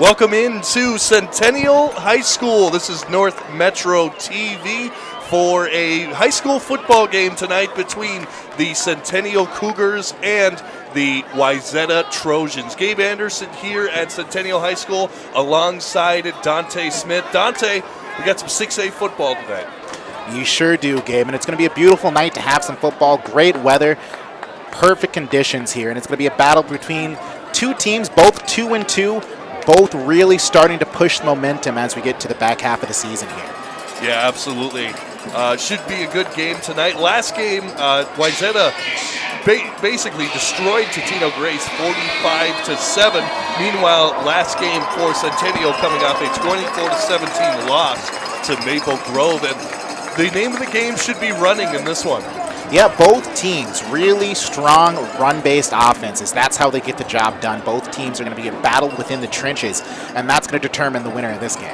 Welcome into Centennial High School. This is North Metro TV for a high school football game tonight between the Centennial Cougars and the Wayzata Trojans. Gabe Anderson here at Centennial High School alongside Dante Smith. Dante, we got some 6A football tonight. You sure do, Gabe, and it's going to be a beautiful night to have some football. Great weather, perfect conditions here, and it's going to be a battle between two teams, both 2-2, both really starting to push momentum as we get to the back half of the season here. Yeah, absolutely. Should be a good game tonight. Last game, Wayzata basically destroyed Totino Grace 45-7. Meanwhile, last game for Centennial coming off a 24-17 loss to Maple Grove, and the name of the game should be running in this one. Yeah, both teams really strong run-based offenses. That's how they get the job done. Both teams are going to be a battle within the trenches, and that's going to determine the winner of this game.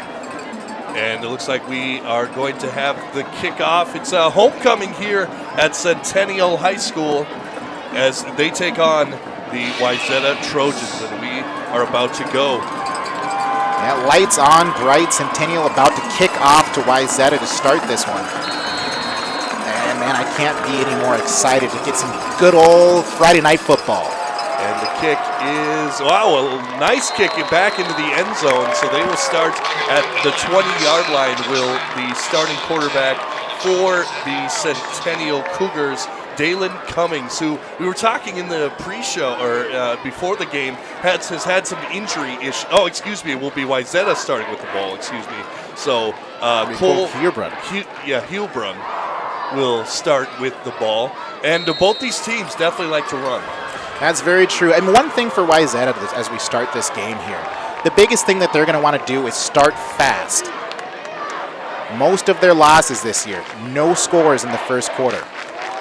And it looks like we are going to have the kickoff. It's a homecoming here at Centennial High School as they take on the Wayzata Trojans, and we are about to go. Yeah, lights on, bright. Centennial about to kick off to Wayzata to start this one. And man, I can't be any more excited to get some good old Friday night football. And the kick is, wow, a nice kick back into the end zone. So they will start at the 20-yard line, will the starting quarterback for the Centennial Cougars, Dalen Cummings, who we were talking in the pre-show or before the game, has had some injury issue. Oh, excuse me, it will be Wayzata starting with the ball, excuse me. So Cole Heilbrunn will start with the ball. And both these teams definitely like to run. That's very true. And one thing for Wayzata as we start this game here, the biggest thing that they're going to want to do is start fast. Most of their losses this year, no scores in the first quarter.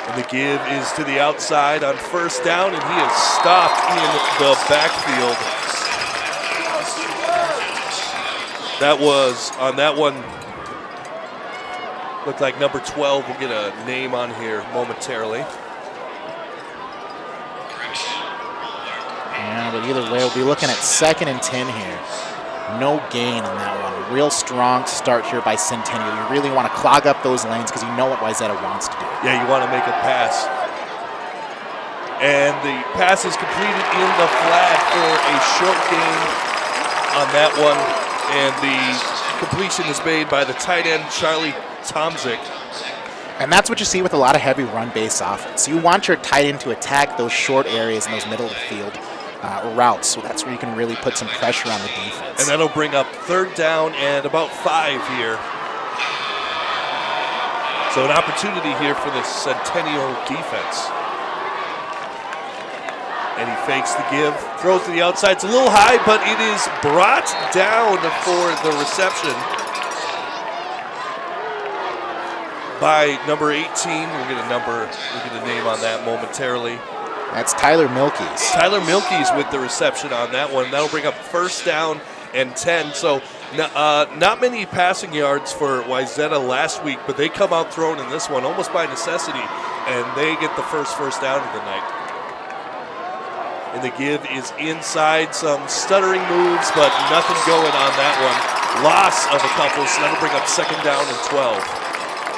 And the give is to the outside on first down, and he is stopped in the backfield. That was, on that one, looked like number 12 will get a name on here momentarily. Yeah, but either way, we'll be looking at 2nd and 10 here. No gain on that one. Real strong start here by Centennial. You really want to clog up those lanes because you know what Wayzata wants to do. Yeah, you want to make a pass. And the pass is completed in the flat for a short gain on that one. And the completion is made by the tight end, Charlie Tomzik. And that's what you see with a lot of heavy run-based offense. You want your tight end to attack those short areas in those middle of the field routes, so that's where you can really put some pressure on the defense. And that'll bring up 3rd down and about 5 here. So an opportunity here for the Centennial defense. And he fakes the give, throws to the outside. It's a little high, but it is brought down for the reception by number 18. We'll get a name on that momentarily. That's Tyler Milkies. Tyler Milkies with the reception on that one. That'll bring up 1st down and 10. So not many passing yards for Wayzata last week, but they come out throwing in this one almost by necessity, and they get the first down of the night. And the give is inside, some stuttering moves, but nothing going on that one. Loss of a couple, so that'll bring up 2nd down and 12.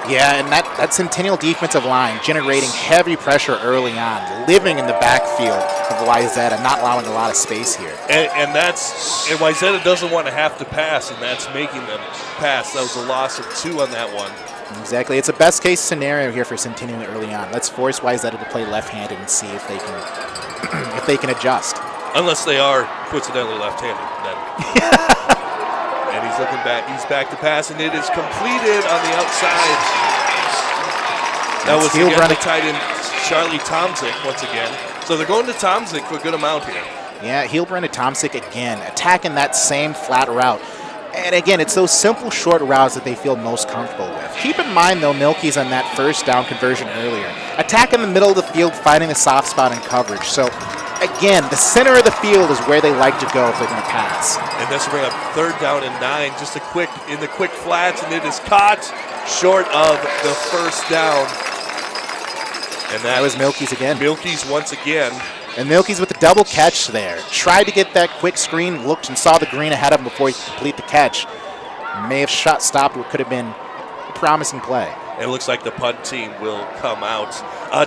Yeah, and that Centennial defensive line generating heavy pressure early on, living in the backfield of Wayzata, not allowing a lot of space here. And Wayzata doesn't want to have to pass, and that's making them pass. That was a loss of 2 on that one. Exactly. It's a best-case scenario here for Centennial early on. Let's force Wayzata to play left-handed and see if they can if they can adjust. Unless they are coincidentally left-handed, then. And he's looking back. He's back to pass, and it is completed on the outside. That was again the tight end, Charlie Tomzik, once again. So they're going to Tomzik for a good amount here. Yeah, Heilbrunn to Tomzik again, attacking that same flat route. And again, it's those simple short routes that they feel most comfortable with. Keep in mind, though, Milky's on that 1st down conversion earlier. Attacking the middle of the field, finding the soft spot in coverage. So, again, the center of the field is where they like to go if they're going to pass. And this will bring up 3rd down and 9, just in the quick flats, and it is caught short of the 1st down. And that was Milky's again. Milky's once again. And Milky's with the double catch there. Tried to get that quick screen, looked and saw the green ahead of him before he could complete the catch. May have stopped what could have been a promising play. It looks like the punt team will come out.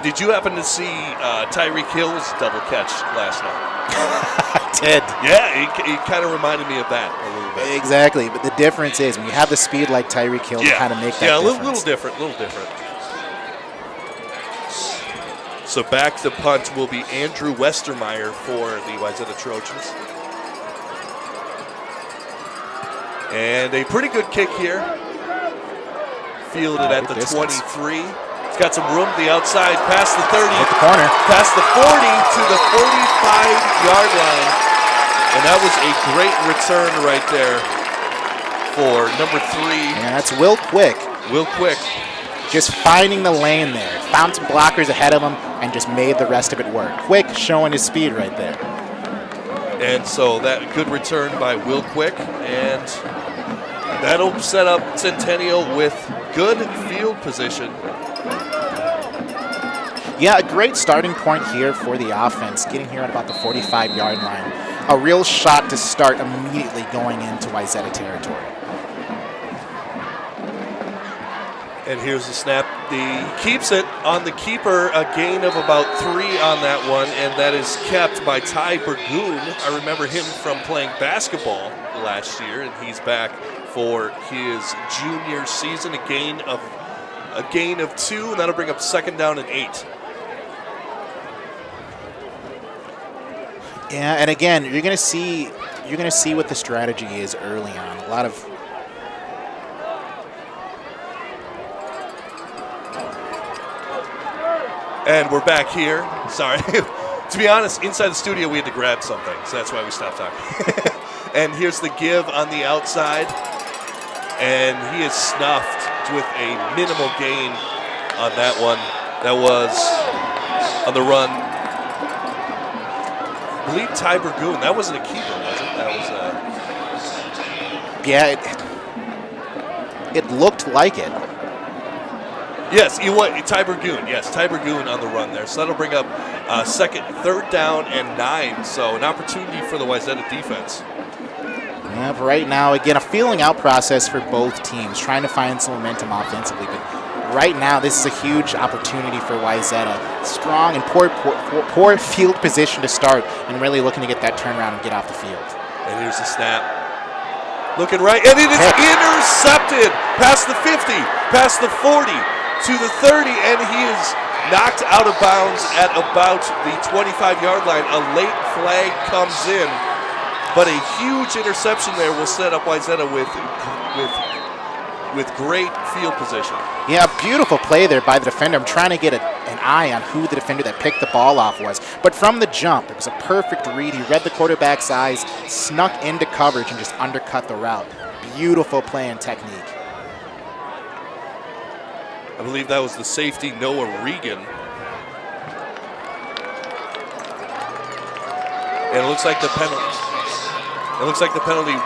Did you happen to see Tyreek Hill's double catch last night? I did. Yeah, he kind of reminded me of that a little bit. Exactly, but the difference is when you have the speed like Tyreek Hill, you kind of make that difference. Yeah, a little different. So back to punt will be Andrew Westermeyer for the Wayzata Trojans. And a pretty good kick here. Fielded at the 23. It's got some room to the outside, past the 30. Hit the corner. Past the 40 to the 45-yard line. And that was a great return right there for number 3. Yeah, that's Will Quick. Will Quick. Just finding the lane there. Found some blockers ahead of him and just made the rest of it work. Quick showing his speed right there. And so that good return by Will Quick. And that'll set up Centennial with good field position. Yeah, a great starting point here for the offense, getting here at about the 45-yard line. A real shot to start immediately going into Wayzata territory. And here's the snap. He keeps it on the keeper, a gain of about 3 on that one, and that is kept by Ty Burgoon. I remember him from playing basketball last year, and he's back for his junior season, a gain of 2, and that'll bring up second down and 8. Yeah, and again, you're gonna see what the strategy is early on. A lot of And we're back here. Sorry. To be honest, inside the studio we had to grab something, so that's why we stopped talking. And here's the give on the outside. And he is snuffed with a minimal gain on that one. That was on the run. I believe Ty Burgoon. That wasn't a keeper, was it? That was yeah, it looked like it. Yes, Ty Burgoon. Yes, Ty Burgoon on the run there. So that'll bring up third down and 9. So an opportunity for the Wayzata defense. Yeah, but right now, again, a feeling out process for both teams, trying to find some momentum offensively. But right now, this is a huge opportunity for Wayzata. Strong and poor field position to start, and really looking to get that turnaround and get off the field. And here's the snap. Looking right, and it is intercepted past the 50, past the 40, to the 30, and he is knocked out of bounds at about the 25-yard line. A late flag comes in, but a huge interception there will set up Wayzata with great field position. Yeah, beautiful play there by the defender. I'm trying to get an eye on who the defender that picked the ball off was. But from the jump, it was a perfect read. He read the quarterback's eyes, snuck into coverage, and just undercut the route. Beautiful play and technique. I believe that was the safety, Noah Regan. And it looks like the penalty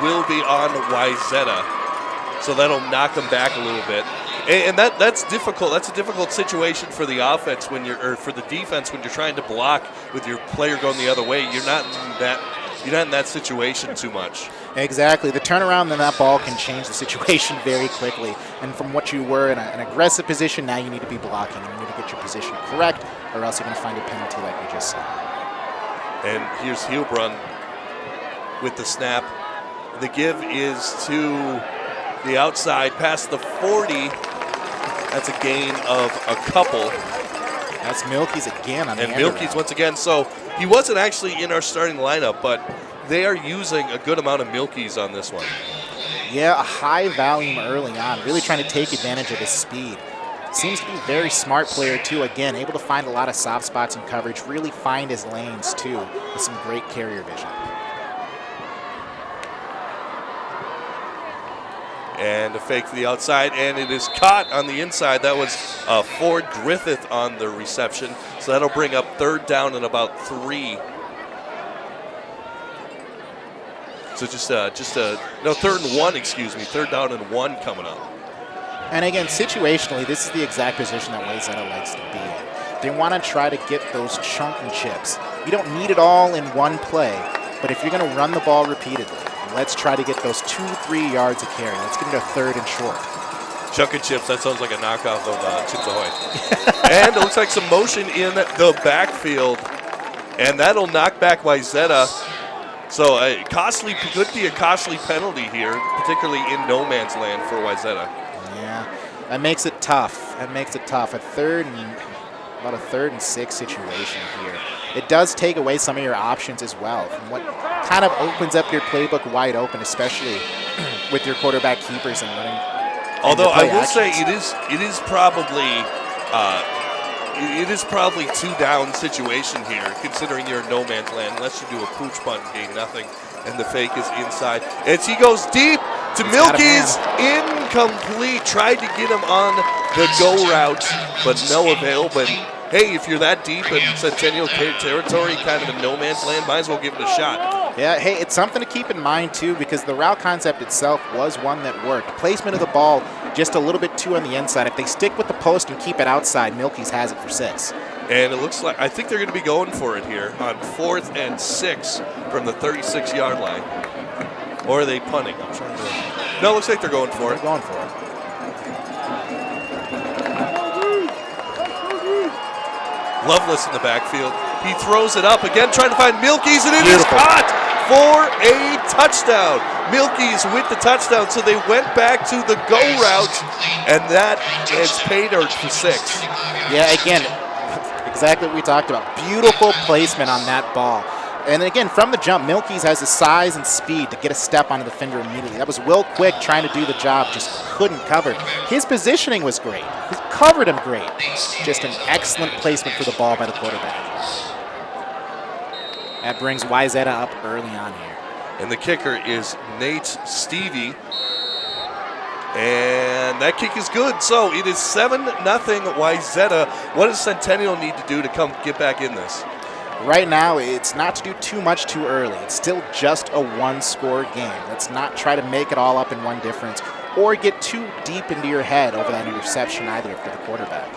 will be on Wayzata. So that'll knock them back a little bit. And that's difficult. That's a difficult situation for the offense for the defense when you're trying to block with your player going the other way. You're not in that situation too much. Exactly. The turnaround in that ball can change the situation very quickly. And from what you were in an aggressive position, now you need to be blocking. And you need to get your position correct, or else you're going to find a penalty like we just saw. And here's Heilbrunn with the snap. The give is to the outside past the 40. That's a gain of a couple. That's Milky's again on the end. And Milky's once again. So he wasn't actually in our starting lineup, but they are using a good amount of Milky's on this one. Yeah, a high volume early on, really trying to take advantage of his speed. Seems to be a very smart player too. Again, able to find a lot of soft spots in coverage, really find his lanes too, with some great carrier vision. And a fake to the outside, and it is caught on the inside. That was Ford Griffith on the reception. So that'll bring up third down and about 3. So third and 1, excuse me. Third down and 1 coming up. And again, situationally, this is the exact position that Wayzata likes to be in. They want to try to get those chunk and chips. You don't need it all in one play, but if you're going to run the ball repeatedly, let's try to get those 2-3 yards of carry. Let's get into 3rd and short. Chuck and Chips, that sounds like a knockoff of Chips Ahoy. And it looks like some motion in the backfield, and that'll knock back Wayzata. So could be a costly penalty here, particularly in no man's land for Wayzata. Yeah, that makes it tough. About a 3rd and 6 situation here. It does take away some of your options as well, from what kind of opens up your playbook wide open, especially with your quarterback keepers and running. Although I will say it is probably 2-down situation here, considering you're in no man's land, unless you do a pooch punt and gain nothing, and the fake is inside. As he goes deep to Milky's, incomplete. Tried to get him on the go route, but no avail. But hey, if you're that deep in Centennial territory, kind of in no man's land, might as well give it a shot. Yeah, hey, it's something to keep in mind, too, because the route concept itself was one that worked. Placement of the ball just a little bit too on the inside. If they stick with the post and keep it outside, Milky's has it for 6. And it looks like, I think they're going to be going for it here on 4th and 6 from the 36-yard line. Or are they punting? I'm trying to. No, it looks like they're going for it. They're going for it. Loveless in the backfield. He throws it up again, trying to find Milky's, and it is caught for a touchdown. Milky's with the touchdown, so they went back to the go route, and that has paid her for 6. Yeah, again, exactly what we talked about. Beautiful placement on that ball. And again, from the jump, Milky's has the size and speed to get a step onto the finger immediately. That was Will Quick trying to do the job, just couldn't cover. His positioning was great. He covered him great. Just an excellent placement for the ball by the quarterback. That brings Wayzata up early on here. And the kicker is Nate Stevie. And that kick is good. So it is 7-0 Wayzata. What does Centennial need to do to come get back in this? Right now, it's not to do too much too early. It's still just a one-score game. Let's not try to make it all up in one difference or get too deep into your head over that interception either for the quarterback.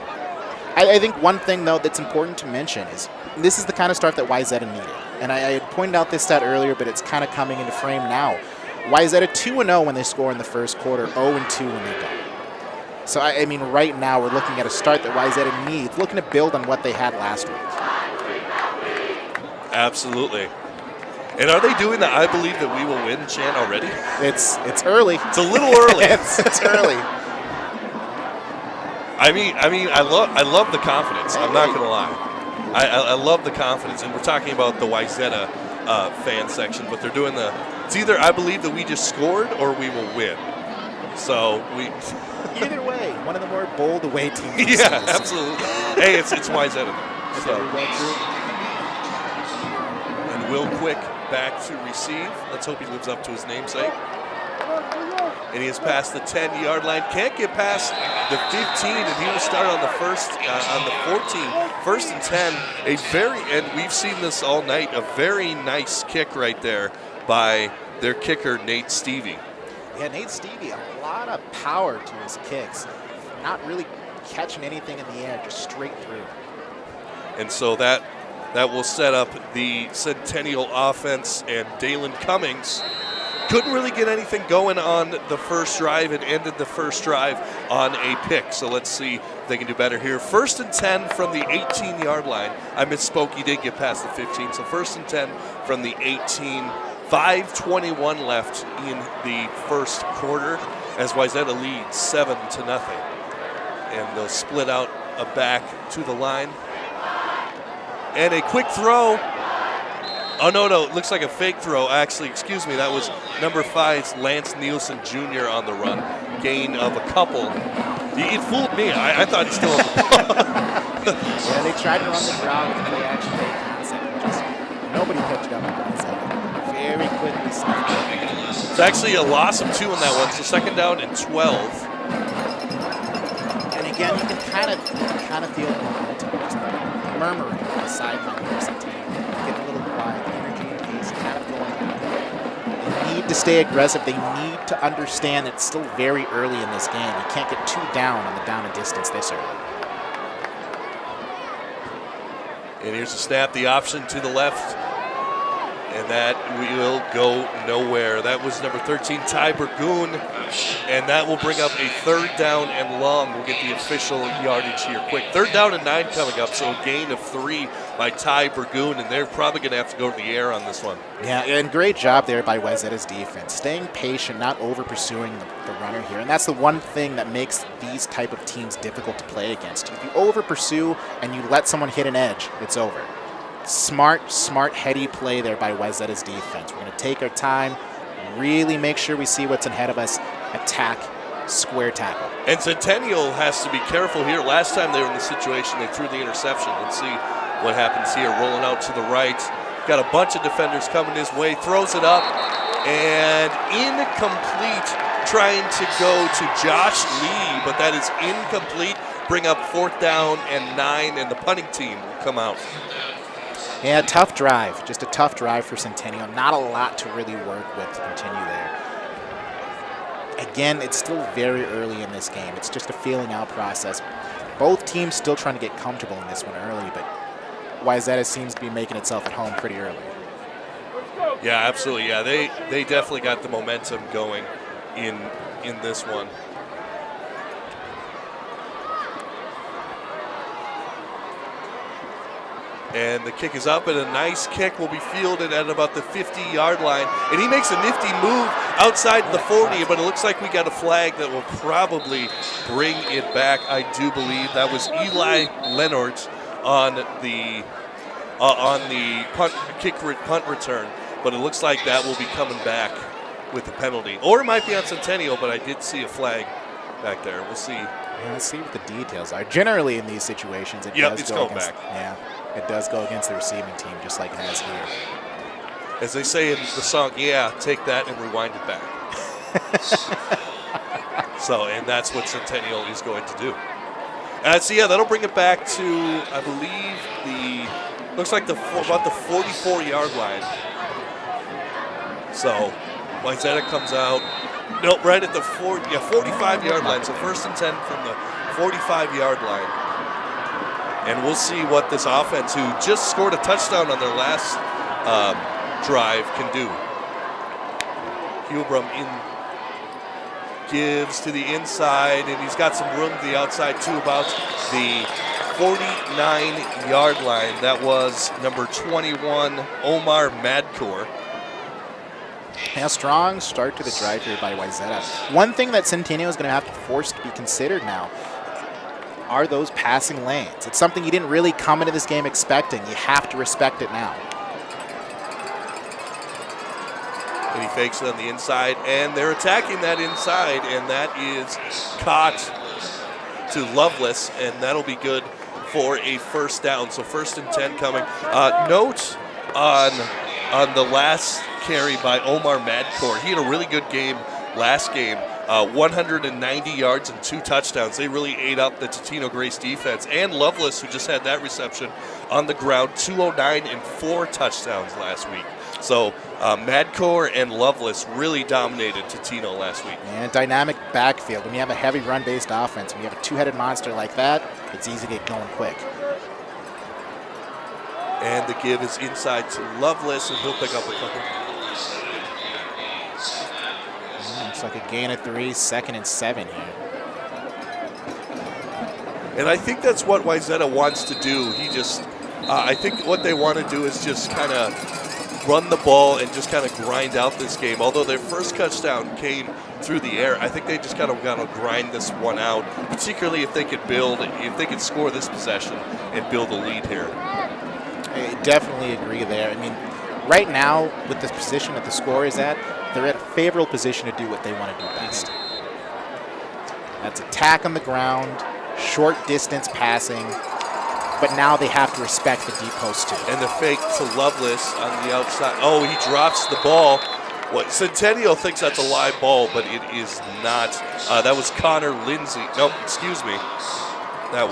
I think one thing, though, that's important to mention is this is the kind of start that Wayzata needed. And I had pointed out this stat earlier, but it's kind of coming into frame now. Wayzata 2-0 when they score in the first quarter, 0-2 when they don't. So, I mean, right now we're looking at a start that Wayzata needs, looking to build on what they had last week. Absolutely. And are they doing the "I believe that we will win" chant already? It's early. It's a little early. it's early. I mean, I love the confidence. I'm not gonna lie. I love the confidence, and we're talking about the Wayzata fan section, but they're doing the. It's either "I believe that we just scored" or "we will win." So we. Either way, one of the more bold away teams. Yeah, absolutely. Hey, it's Wayzata. So. Will Quick back to receive. Let's hope he lives up to his namesake. And he has passed the 10-yard line. Can't get past the 15, and he will start on the 14. 1st and 10. And we've seen this all night, a very nice kick right there by their kicker, Nate Stevie. Yeah, Nate Stevie, a lot of power to his kicks. Not really catching anything in the air, just straight through. And so that will set up the Centennial offense, and Dalen Cummings couldn't really get anything going on the first drive and ended the first drive on a pick. So let's see if they can do better here. 1st and 10 from the 18-yard line. I misspoke. He did get past the 15. So 1st and 10 from the 18. 5:21 left in the first quarter as Wayzata leads 7-0. And they'll split out a back to the line. And a quick throw. Oh, no, it looks like a fake throw. Actually, excuse me, that was number 5's Lance Nielsen Jr. on the run. Gain of a couple. It fooled me. I thought he still. Yeah, they tried to run the draw with the play action fake concept. Just nobody picked it up on Wayzata. Very quickly snuffed it. It's actually a loss of 2 in that one. So 2nd down and 12. And again, you can kind of feel the momentum. Just murmuring on the sideline of Centennial. Getting a little quiet, the energy and pace kind of going out. They need to stay aggressive. They need to understand that it's still very early in this game. You can't get too down on the down and distance this early. And here's a snap, the option to the left. And that will go nowhere. That was number 13, Ty Burgoon. And that will bring up a 3rd down and long. We'll get the official yardage here quick. 3rd down and 9 coming up, so a gain of 3 by Ty Burgoon. And they're probably going to have to go to the air on this one. Yeah, and great job there by Wayzata's defense. Staying patient, not over-pursuing the runner here. And that's the one thing that makes these type of teams difficult to play against. If you over-pursue and you let someone hit an edge, it's over. Smart, heady play there by Wayzata's defense. We're going to take our time, really make sure we see what's ahead of us, attack, square tackle. And Centennial has to be careful here. Last time they were in the situation, they threw the interception. Let's see what happens here. Rolling out to the right. Got a bunch of defenders coming his way. Throws it up, and incomplete. Trying to go to Josh Lee, but that is incomplete. Bring up 4th down and 9, and the punting team will come out. Yeah, tough drive. Just a tough drive for Centennial. Not a lot to really work with to continue there. Again, it's still very early in this game. It's just a feeling out process. Both teams still trying to get comfortable in this one early, but Wayzata seems to be making itself at home pretty early. Yeah, absolutely. Yeah, they definitely got the momentum going in this one. And the kick is up, and a nice kick will be fielded at about the 50-yard line. And he makes a nifty move outside the 40, but it looks like we got a flag that will probably bring it back. I do believe that was Eli Leonard on the punt return. But it looks like that will be coming back with the penalty. Or it might be on Centennial, but I did see a flag back there. We'll see. Yeah, let's see what the details are. Generally in these situations, it does go against, yeah, it does go against the receiving team, just like it has here. As they say in the song, yeah, take that and rewind it back. And that's what Centennial is going to do. So yeah, that'll bring it back to, I believe, looks like about the 44-yard line. So Wayzata comes out. Nope, right at the 45-yard line. So 1st and 10 from the 45-yard line. And we'll see what this offense, who just scored a touchdown on their last drive, can do. Hubram gives to the inside, and he's got some room to the outside too, about the 49-yard line. That was number 21, Omar Madkour. A strong start to the drive here by Wayzata. One thing that Centennial is going to have to force to be considered now are those passing lanes. It's something you didn't really come into this game expecting. You have to respect it now. And he fakes it on the inside, and they're attacking that inside, and that is caught to Lovelace, and that'll be good for a 1st down. So 1st and 10 coming. Note on the last carry by Omar Madkour. He had a really good game last game. 190 yards and 2 touchdowns. They really ate up the Totino Grace defense. And Lovelace, who just had that reception on the ground, 209 and 4 touchdowns last week. So Madkour and Lovelace really dominated Totino last week. And dynamic backfield. When you have a heavy run-based offense, when you have a 2-headed monster like that, it's easy to get going quick. And the give is inside to Lovelace, and he'll pick up a couple. Looks like a gain of 3, 2nd and 7 here. And I think that's what Wayzata wants to do. I think what they want to do is just kind of run the ball and just kind of grind out this game. Although their first touchdown came through the air, I think they just kind of got to grind this one out, particularly if they could score this possession and build a lead here. I definitely agree there. I mean, right now, with the position that the score is at, they're at a favorable position to do what they want to do best. That's attack on the ground, short distance passing, but now they have to respect the deep post too. And the fake to Lovelace on the outside. Oh, he drops the ball. What Centennial thinks that's a live ball, but it is not. That was Connor Lindsay. No, excuse me. That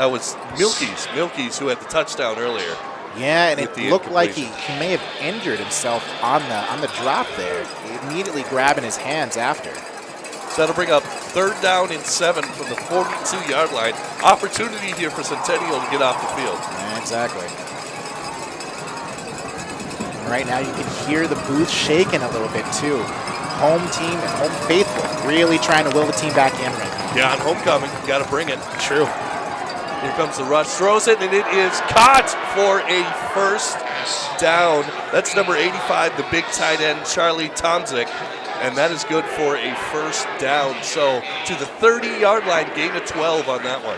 was Milky's who had the touchdown earlier. Yeah, and it looked like he may have injured himself on the drop there. Immediately grabbing his hands after. So that'll bring up 3rd down and 7 from the 42-yard line. Opportunity here for Centennial to get off the field. Yeah, exactly. And right now you can hear the booth shaking a little bit too. Home team and home faithful really trying to will the team back in right now. Yeah, on homecoming, you got to bring it. True. Here comes the rush, throws it, and it is caught for a 1st down. That's number 85, the big tight end, Charlie Tomzik, and that is good for a 1st down. So to the 30-yard line, gain of 12 on that one.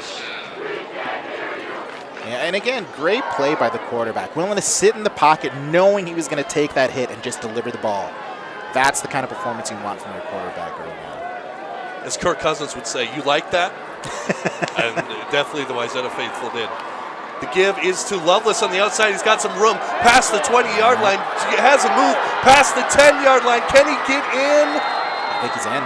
Yeah, and again, great play by the quarterback, willing to sit in the pocket, knowing he was going to take that hit and just deliver the ball. That's the kind of performance you want from your quarterback right now. As Kirk Cousins would say, you like that? And definitely the Wayzata faithful did. The give is to Lovelace on the outside. He's got some room past the 20-yard line. He has a move past the 10-yard line. Can he get in? I think he's in.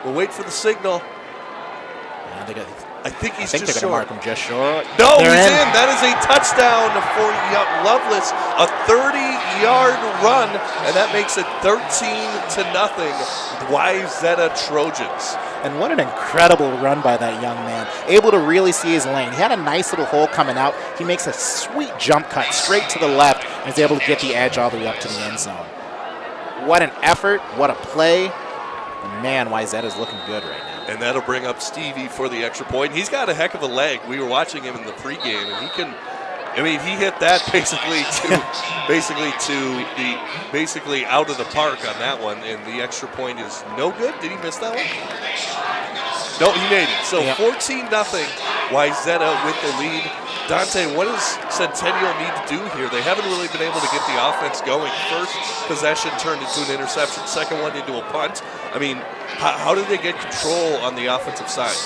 We'll wait for the signal. Yeah, I think he's they're just going to short. to mark him just short. No, he's in. That is a touchdown for Lovelace. A 30-yard run, and that makes it 13-0. Wayzata Trojans. And what an incredible run by that young man. Able to really see his lane. He had a nice little hole coming out. He makes a sweet jump cut straight to the left and is able to get the edge all the way up to the end zone. What an effort. What a play. And man, Wayzata's looking good right now. And that'll bring up Stevie for the extra point. He's got a heck of a leg. We were watching him in the pregame, and he hit that basically out of the park on that one, and the extra point is no good. Did he miss that one? No, he made it. So 14-0, Wayzata with the lead. Dante, what does Centennial need to do here? They haven't really been able to get the offense going. First possession turned into an interception, second one into a punt. I mean, how do they get control on the offensive side?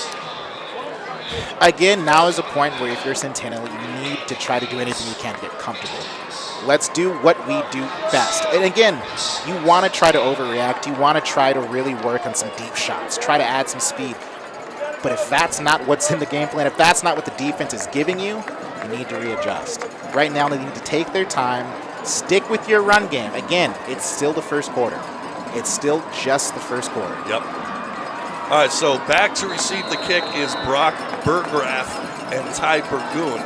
Again, now is a point where if you're Centennial, you need to try to do anything you can to get comfortable. Let's do what we do best. And again, you want to try to overreact. You want to try to really work on some deep shots. Try to add some speed. But if that's not what's in the game plan, if that's not what the defense is giving you, you need to readjust. Right now, they need to take their time, stick with your run game. Again, it's still the first quarter. It's still just the first quarter. Yep. All right, so back to receive the kick is Brock Burgraff and Ty Burgoon.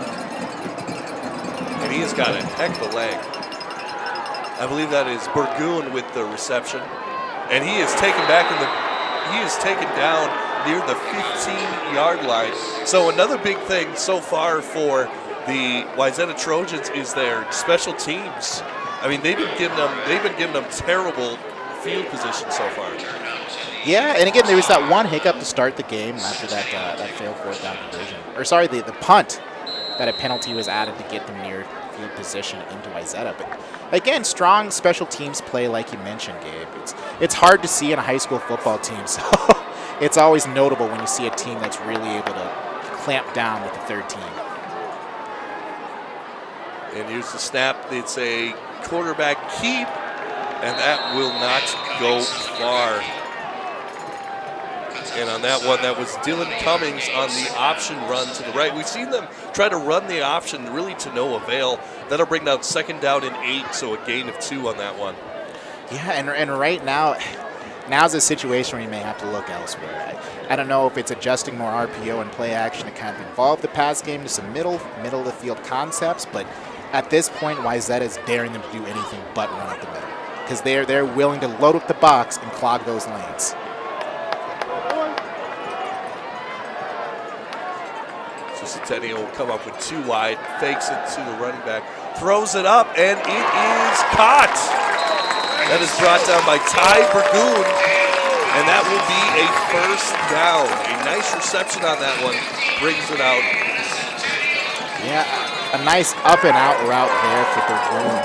And he has got a heck of a leg. I believe that is Burgoon with the reception. And he is taken down near the 15-yard line. So another big thing so far for the Wayzata Trojans is their special teams. I mean, they've been giving them terrible field position so far. Yeah, and again, there was that one hiccup to start the game after that failed 4th down conversion. Or sorry, the punt, that a penalty was added to get them near field position into Wayzata. But again, strong special teams play, like you mentioned, Gabe. It's hard to see in a high school football team, so it's always notable when you see a team that's really able to clamp down with the third team. And here's the snap. It's a quarterback keep, and that will not go far. And on that one, that was Dylan Cummings on the option run to the right. We've seen them try to run the option really to no avail. That'll bring down 2nd down and 8, so a gain of 2 on that one. Yeah, and right now's a situation where you may have to look elsewhere. I don't know if it's adjusting more RPO and play action to kind of involve the pass game to some middle of the field concepts, but at this point, Wayzata is daring them to do anything but run up the middle because they're willing to load up the box and clog those lanes. So Centennial will come up with 2 wide, fakes it to the running back, throws it up, and it is caught. That is brought down by Ty Burgoon, and that will be a 1st down. A nice reception on that one, brings it out. Yeah, a nice up and out route there for Burgoon.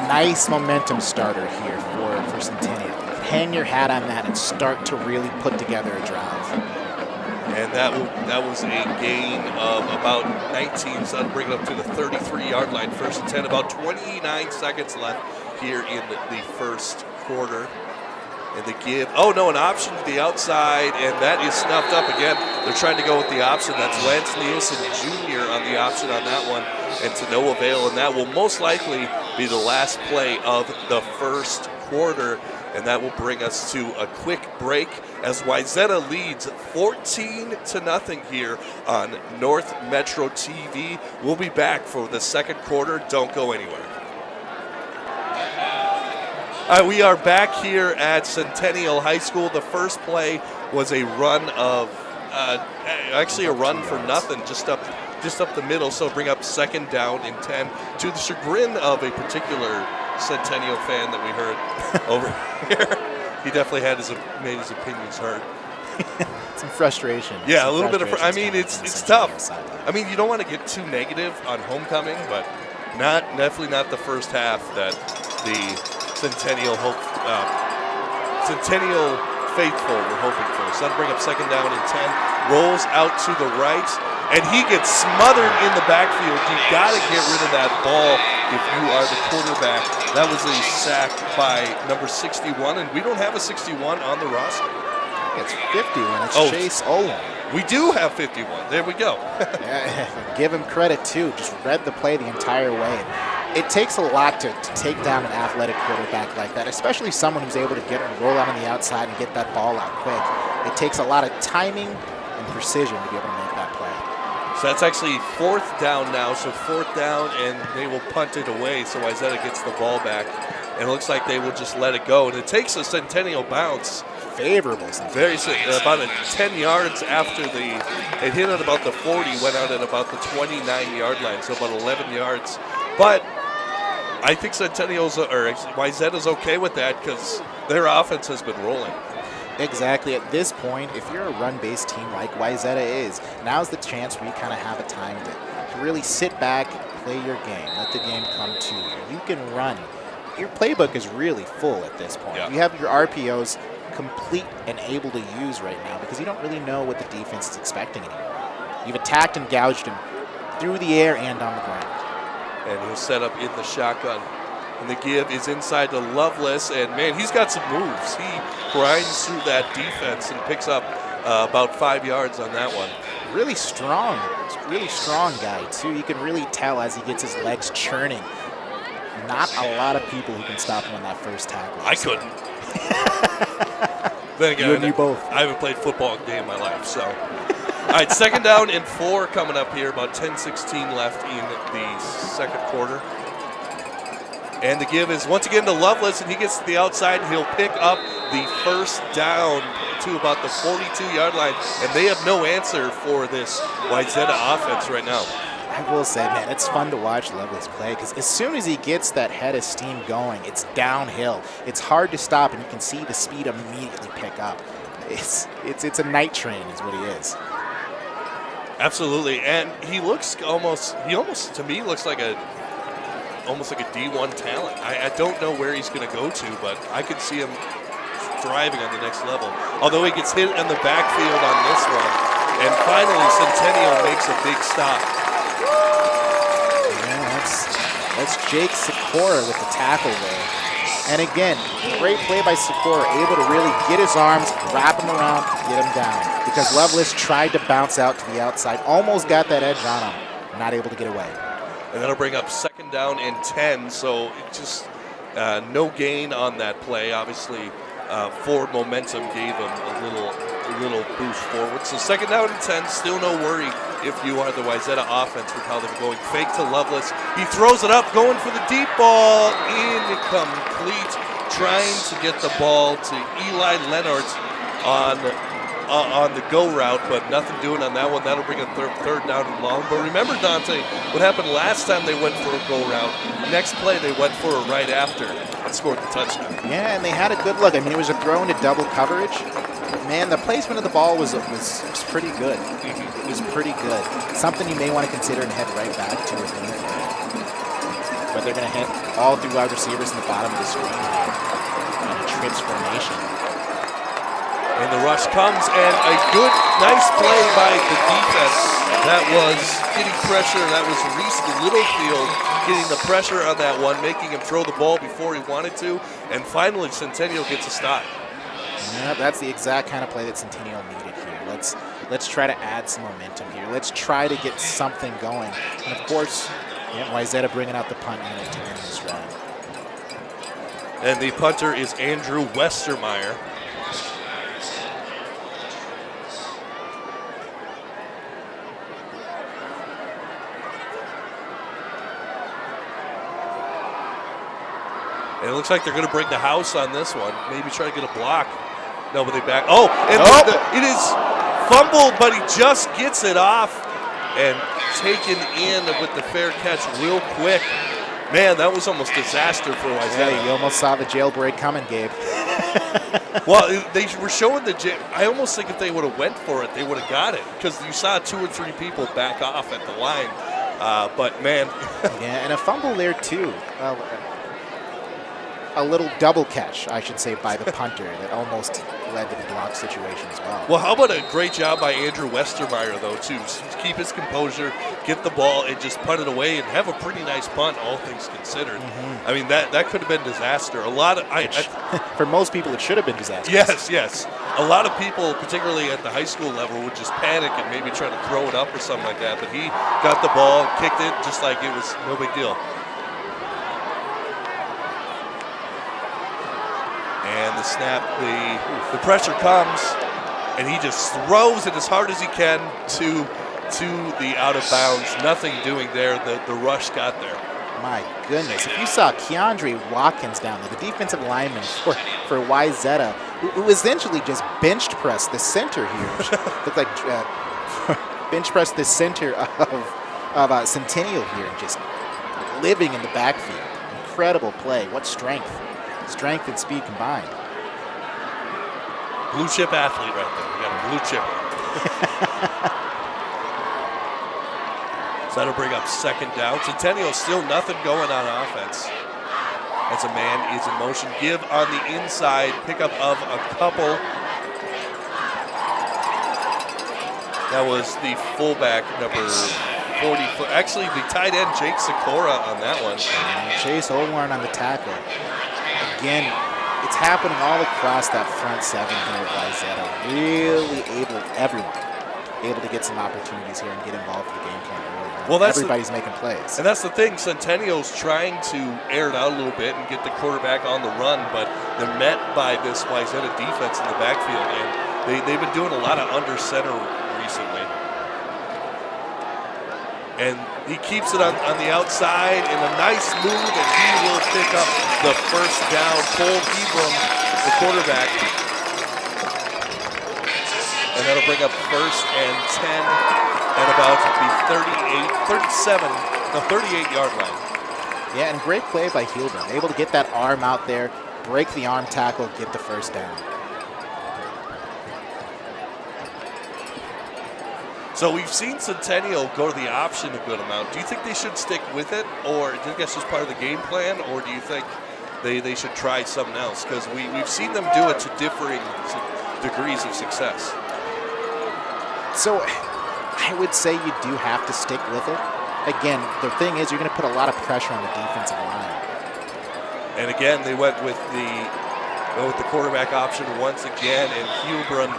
Nice momentum starter here for Centennial. Hang your hat on that and start to really put together a drive. And that was a gain of about 19, so that'll bring it up to the 33-yard line. 1st and 10, about 29 seconds left here in the first quarter. And the give, an option to the outside, and that is snuffed up again. They're trying to go with the option. That's Lance Nielsen Jr. on the option on that one, and to no avail. And that will most likely be the last play of the first quarter, and that will bring us to a quick break as Wayzata leads 14-0 here on North Metro TV. We'll be back for the second quarter. Don't go anywhere. All right, we are back here at Centennial High School. The first play was a run of, actually a run for nothing, just up the middle. So bring up second down and 10 to the chagrin of a particular Centennial fan that we heard over here. He definitely made his opinions heard. Some frustration. Yeah, a little bit of. I mean, it's tough. I mean, you don't want to get too negative on homecoming, but definitely not the first half that the Centennial faithful were hoping for. So that'll bring up second down and 10. Rolls out to the right, and he gets smothered in the backfield. You got to get rid of that ball if you are the quarterback. That was a sack by number 61, and we don't have a 61 on the roster. It's 51. It's Chase Owen. We do have 51. There we go. Yeah, give him credit, too. Just read the play the entire way. It takes a lot to take down an athletic quarterback like that, especially someone who's able to get and roll out on the outside and get that ball out quick. It takes a lot of timing and precision to be able to make that play. So that's actually fourth down now. So fourth down, and they will punt it away. So Wayzata gets the ball back, and it looks like they will just let it go. And it takes a Centennial bounce. Favorable. About 10 yards after it hit at about the 40, went out at about the 29-yard line, so about 11 yards. But I think Wayzata's okay with that because their offense has been rolling. Exactly. At this point, if you're a run-based team like Wayzata is, now's the chance where you kind of have a time to really sit back, play your game, let the game come to you. You can run. Your playbook is really full at this point. Yeah. You have your RPOs complete and able to use right now because you don't really know what the defense is expecting anymore. You've attacked and gouged him through the air and on the ground. And he'll set up in the shotgun. And the give is inside to Lovelace, and man, he's got some moves. He grinds through that defense and picks up about 5 yards on that one. Really strong guy too. You can really tell as he gets his legs churning. Not a lot of people who can stop him on that first tackle. I couldn't. Then again, you and me both. I haven't played football a day in my life, so. All right, second down and 4 coming up here. About 10:16 left in the second quarter. And the give is once again to Lovelace, and he gets to the outside. He'll pick up the first down to about the 42-yard line, and they have no answer for this Wayzata offense right now. I will say, man, it's fun to watch Lovelace play because as soon as he gets that head of steam going, it's downhill. It's hard to stop, and you can see the speed immediately pick up. It's a night train is what he is. Absolutely, and he almost to me looks like almost like a D1 talent. I don't know where he's going to go to, but I could see him thriving on the next level. Although he gets hit in the backfield on this one, and finally Centennial makes a big stop. Yeah, that's Jake Sikora with the tackle there. And again, great play by Sikora, able to really get his arms, wrap him around, get him down. Because Lovelace tried to bounce out to the outside, almost got that edge on him, not able to get away. And that'll bring up second down and 10, so it just no gain on that play. Obviously, forward momentum gave him a little boost forward. So second down and 10, still no worry if you are the Wayzata offense with how they're going. Fake to Lovelace. He throws it up, going for the deep ball. Incomplete. Trying to get the ball to Eli Leonard on the go route, but nothing doing on that one. That'll bring a third down and long. But remember, Dante, what happened last time they went for a go route? Next play, they went for it right after and scored the touchdown. Yeah, and they had a good look. I mean, it was a throw into double coverage. Man, the placement of the ball was pretty good. It was pretty good. Something you may want to consider and head right back to with me. But they're going to hit all three wide receivers in the bottom of the screen here on a trips formation. And the rush comes, and a good, nice play by the defense. That was getting pressure. That was Reese Littlefield getting the pressure on that one, making him throw the ball before he wanted to. And finally, Centennial gets a stop. Yeah, that's the exact kind of play that Centennial needed here. Let's try to add some momentum here. Let's try to get something going. And of course, Wayzata bringing out the punt unit to end this drive. And the punter is Andrew Westermeyer. And it looks like they're going to bring the house on this one. Maybe try to get a block. No, but they back. Oh, and it is fumbled, but he just gets it off and taken in with the fair catch real quick. Man, that was almost disaster for Wayzata. Yeah, you almost saw the jailbreak coming, Gabe. Well, they were showing the jail. I almost think if they would have went for it, they would have got it because you saw 2 or 3 people back off at the line. But, man. Yeah, and a fumble there, too. A little double catch, I should say, by the punter that almost led to the block situation as well. Well, how about a great job by Andrew Westermeyer, though, too. Keep his composure, get the ball, and just punt it away and have a pretty nice punt, all things considered. Mm-hmm. I mean, that could have been disaster. For most people, it should have been disaster. Yes. A lot of people, particularly at the high school level, would just panic and maybe try to throw it up or something like that. But he got the ball, kicked it just like it was no big deal. And the snap, the pressure comes, and he just throws it as hard as he can to the out of bounds. Nothing doing there. The rush got there. My goodness. If you saw Keandre Watkins down there, the defensive lineman for Wayzata, who essentially just bench pressed the center here. Looked like bench pressed the center of Centennial here and just living in the backfield. Incredible play. What strength. Strength and speed combined. Blue chip athlete right there. We got a blue chipper. So that'll bring up second down. Centennial still nothing going on offense. As a man is in motion. Give on the inside. Pickup of a couple. That was the fullback, number 40. Actually, the tight end, Jake Sikora, on that one. Chase Olwarn on the tackle. Again, it's happening all across that front seven here at Wayzata. Really everyone able to get some opportunities here and get involved in the game plan early. Well, everybody's making plays. And that's the thing. Centennial's trying to air it out a little bit and get the quarterback on the run, but they're met by this Wayzata defense in the backfield, and they've been doing a lot of under center recently. And he keeps it on the outside in a nice move, and he will pick up the first down. Cole Ebram, the quarterback. And that'll bring up 1st and 10 at about the 38-yard line. Yeah, and great play by Hebron. Able to get that arm out there, break the arm tackle, get the first down. So we've seen Centennial go to the option a good amount. Do you think they should stick with it, or do you think that's just part of the game plan, or do you think they should try something else? Because we've seen them do it to differing degrees of success. So I would say you do have to stick with it. Again, the thing is you're going to put a lot of pressure on the defensive line. And again, they went with the quarterback option once again, and Hebron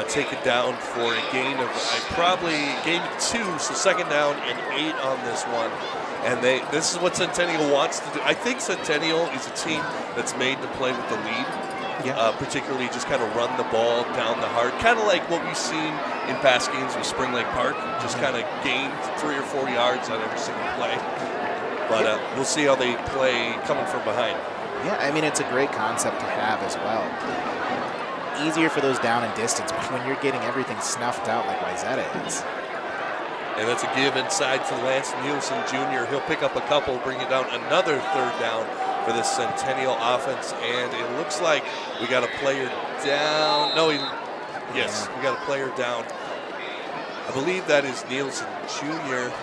take it down for a gain of probably gain 2, so second down and 8 on this one. And this is what Centennial wants to do. I think Centennial is a team that's made to play with the lead. Yeah. Particularly just kind of run the ball down the heart, kind of like what we've seen in past games with Spring Lake Park, just kind of gain 3 or 4 yards on every single play. But we'll see how they play coming from behind. Yeah, I mean, it's a great concept to have as well. Easier for those down and distance, but when you're getting everything snuffed out like Wayzata is. And that's a give inside to Lance Nielsen Jr. He'll pick up a couple, bring it down another 3rd down for the Centennial offense. And it looks like we got a player down. Yes, we got a player down. I believe that is Nielsen Jr.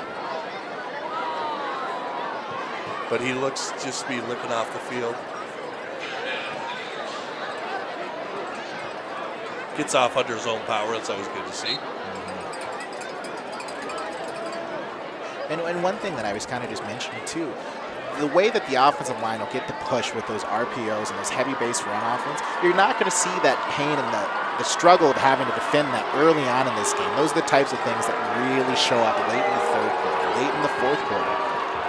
But he looks just to be limping off the field. Gets off under his own power. That's always good to see. And one thing that I was kind of just mentioning too, the way that the offensive line will get the push with those RPOs and those heavy base run offense, you're not going to see that pain and the struggle of having to defend that early on in this game. Those are the types of things that really show up late in the 3rd quarter, late in the 4th quarter.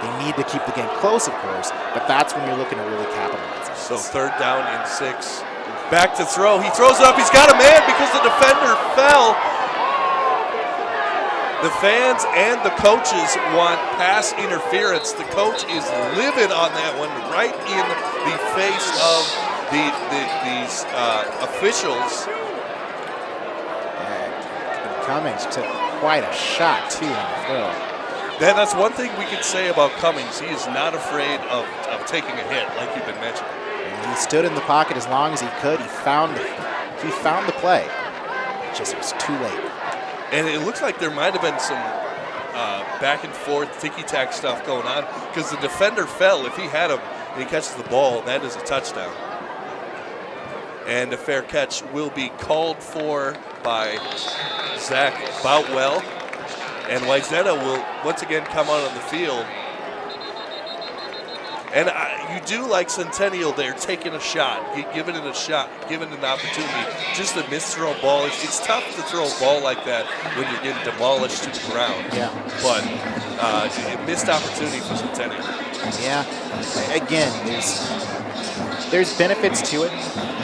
They need to keep the game close, of course, but that's when you're looking to really capitalize on So this. 3rd down and 6. Back to throw. He throws it up. He's got a man because the defender fell. The fans and the coaches want pass interference. The coach is livid on that one, right in the face of these officials. And Cummings took quite a shot, too, on the throw. That's one thing we can say about Cummings. He is not afraid of taking a hit, like you've been mentioning. And he stood in the pocket as long as he could. He found the play. It was too late. And it looks like there might have been some back and forth ticky-tack stuff going on because the defender fell. If he had him and he catches the ball, that is a touchdown. And a fair catch will be called for by Zach Boutwell. And Wayzata will once again come out on the field. And you do like Centennial there, taking a shot, giving it a shot, giving it an opportunity. Just a misthrown ball. It's tough to throw a ball like that when you're getting demolished to the ground. Yeah. But a missed opportunity for Centennial. Yeah. Again, there's benefits to it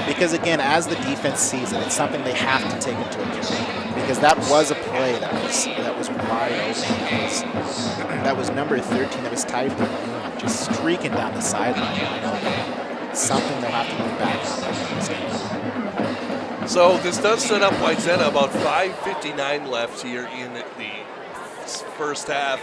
because, again, as the defense sees it, it's something they have to take into account because that was a play that was wide open. That was number 13. That was tied for just streaking down the sideline. Something they'll have to move back on. So this does set up Wayzata about 5:59 left here in the first half.